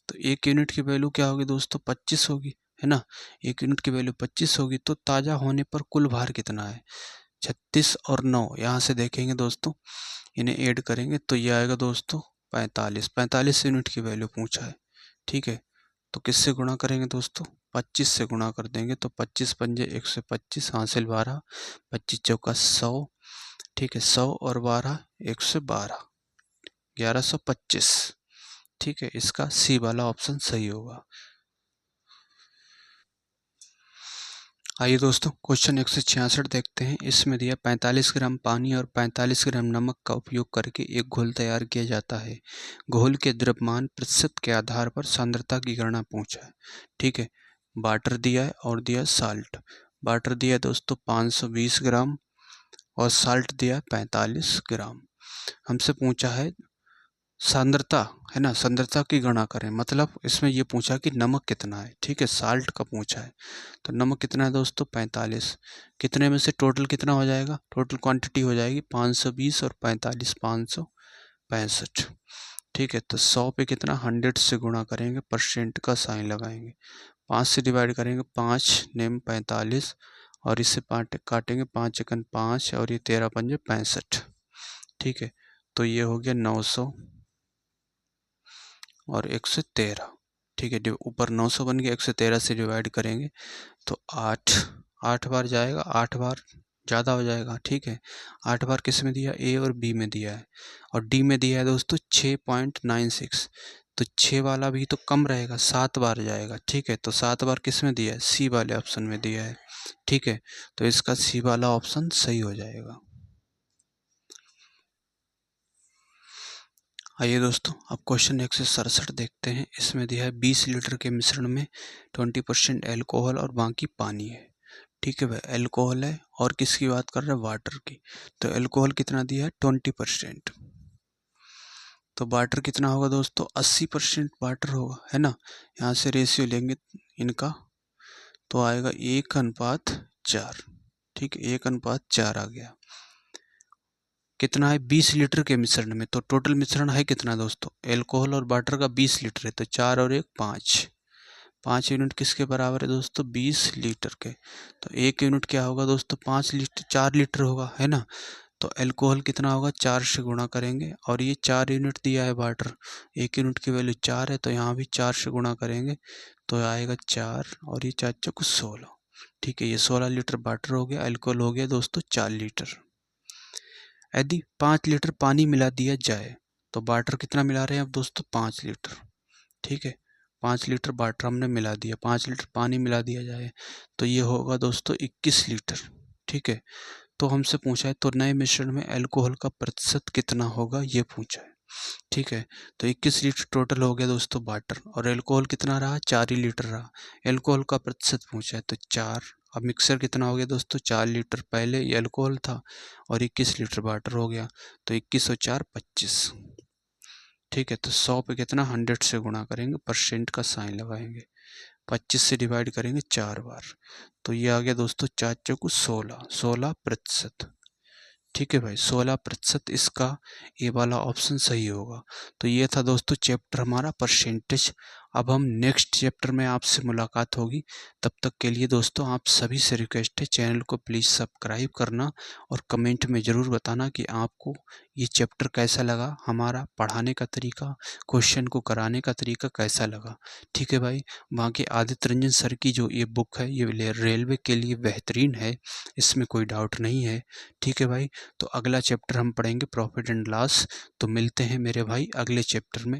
तो 1 यूनिट की वैल्यू क्या होगी दोस्तों, 25 होगी, है ना। 1 यूनिट की वैल्यू 25 होगी, तो ताज़ा होने पर कुल भार कितना है, 36 और 9, यहाँ से देखेंगे दोस्तों, इन्हें ऐड करेंगे तो ये आएगा दोस्तों 45 यूनिट की वैल्यू पूछा है। ठीक है, तो किससे गुणा करेंगे दोस्तों, 25 से गुणा कर देंगे, तो 25 पंजे 125, हासिल 12, 25 चौका 100। ठीक है, 100 और 12 112, 1125। ठीक है, इसका सी वाला ऑप्शन सही होगा। आइए दोस्तों क्वेश्चन 166 देखते हैं। इसमें दिया 45 ग्राम पानी और 45 ग्राम नमक का उपयोग करके एक घोल तैयार किया जाता है। घोल के द्रव्यमान प्रतिशत के आधार पर सांद्रता की गणना पूछा है। ठीक है, वाटर दिया है और दिया साल्ट। वाटर दिया है दोस्तों 520 ग्राम और साल्ट दिया है 45 ग्राम। हमसे पूछा है सांद्रता, है ना, सांद्रता की गणना करें। मतलब इसमें ये पूछा कि नमक कितना है। ठीक है, साल्ट का पूछा है तो नमक कितना है दोस्तों 45। कितने में से टोटल कितना हो जाएगा, टोटल क्वांटिटी हो जाएगी 520 और 45 565। ठीक है, तो 100 पे कितना 100 से गुणा करेंगे, परसेंट का साइन लगाएंगे, 5 से डिवाइड करेंगे, 5 नेम 45 और इससे काटेंगे 5 एकन 5 और ये 13 पंजे 65। ठीक है, तो ये हो गया 900 और 113। ठीक है, ऊपर 900 बन गया, 113 से डिवाइड करेंगे तो 8 बार जाएगा, 8 बार ज़्यादा हो जाएगा। ठीक है, 8 बार किस में दिया, ए और बी में दिया है और डी में दिया है दोस्तों 6.96। तो 6 वाला भी तो कम रहेगा, 7 बार जाएगा। ठीक है, तो 7 बार किस में दिया है, सी वाले ऑप्शन में दिया है। ठीक है, तो इसका सी वाला ऑप्शन सही हो जाएगा। आइए दोस्तों अब क्वेश्चन 167 देखते हैं। इसमें दिया है 20 लीटर के मिश्रण में 20% एल्कोहल और बाकी पानी है। ठीक है भाई, एल्कोहल है और किसकी बात कर रहे हैं, वाटर की। तो एल्कोहल कितना दिया है 20%। तो वाटर कितना होगा दोस्तों 80% वाटर होगा, है ना। यहाँ से रेशियो लेंगे इनका तो आएगा 1:4। ठीक है, 1:4 आ गया। कितना है 20 लीटर के मिश्रण में, तो टोटल मिश्रण है कितना दोस्तों, एल्कोहल और वाटर का 20 लीटर है, तो 4 और 1 5। 5 यूनिट किसके बराबर है दोस्तों 20 लीटर के। तो 1 यूनिट क्या होगा दोस्तों 5 लीटर, 4 लीटर होगा, है ना। तो एल्कोहल कितना होगा 4 से गुणा करेंगे और ये 4 यूनिट दिया है वाटर, 1 यूनिट की वैल्यू 4 है तो यहाँ भी 4 से गुणा करेंगे तो आएगा 4 और ये 4 चौक 16। ठीक है, ये 16 लीटर वाटर हो गया, एल्कोहल हो गया दोस्तों 4 लीटर। यदि 5 लीटर पानी मिला दिया जाए तो वाटर कितना मिला रहे हैं अब दोस्तों 5 लीटर। ठीक है, 5 लीटर वाटर हमने मिला दिया, 5 लीटर पानी मिला दिया जाए तो ये होगा दोस्तों 21 लीटर। ठीक है, तो हमसे पूछा है तो नए मिश्रण में अल्कोहल का प्रतिशत कितना होगा, ये पूछा है। ठीक है, तो 21 लीटर टोटल हो गया दोस्तों वाटर और अल्कोहल कितना रहा 4 ही लीटर रहा। अल्कोहल का प्रतिशत पूछा है तो 4। अब मिक्सर कितना हो गया दोस्तों 4 लीटर, पहले ये अल्कोहल था और 21 लीटर वाटर हो गया तो 21 और 4 25। ठीक है, तो 100 पे कितना 100 से गुणा करेंगे, परसेंट का साइन लगाएंगे, 25 से डिवाइड करेंगे 4 बार तो ये आ गया दोस्तों 4 चौक 16, 16%। ठीक है भाई, 16% इसका ए वाला ऑप्शन सही होगा। तो ये था दोस्तों चैप्टर हमारा परसेंटेज। अब हम नेक्स्ट चैप्टर में आपसे मुलाकात होगी, तब तक के लिए दोस्तों आप सभी से रिक्वेस्ट है चैनल को प्लीज़ सब्सक्राइब करना और कमेंट में ज़रूर बताना कि आपको ये चैप्टर कैसा लगा, हमारा पढ़ाने का तरीका, क्वेश्चन को कराने का तरीका कैसा लगा। ठीक है भाई, बाकी आदित्य रंजन सर की जो ये बुक है ये रेलवे के लिए बेहतरीन है, इसमें कोई डाउट नहीं है। ठीक है भाई, तो अगला चैप्टर हम पढ़ेंगे प्रॉफिट एंड लॉस। तो मिलते हैं मेरे भाई अगले चैप्टर में।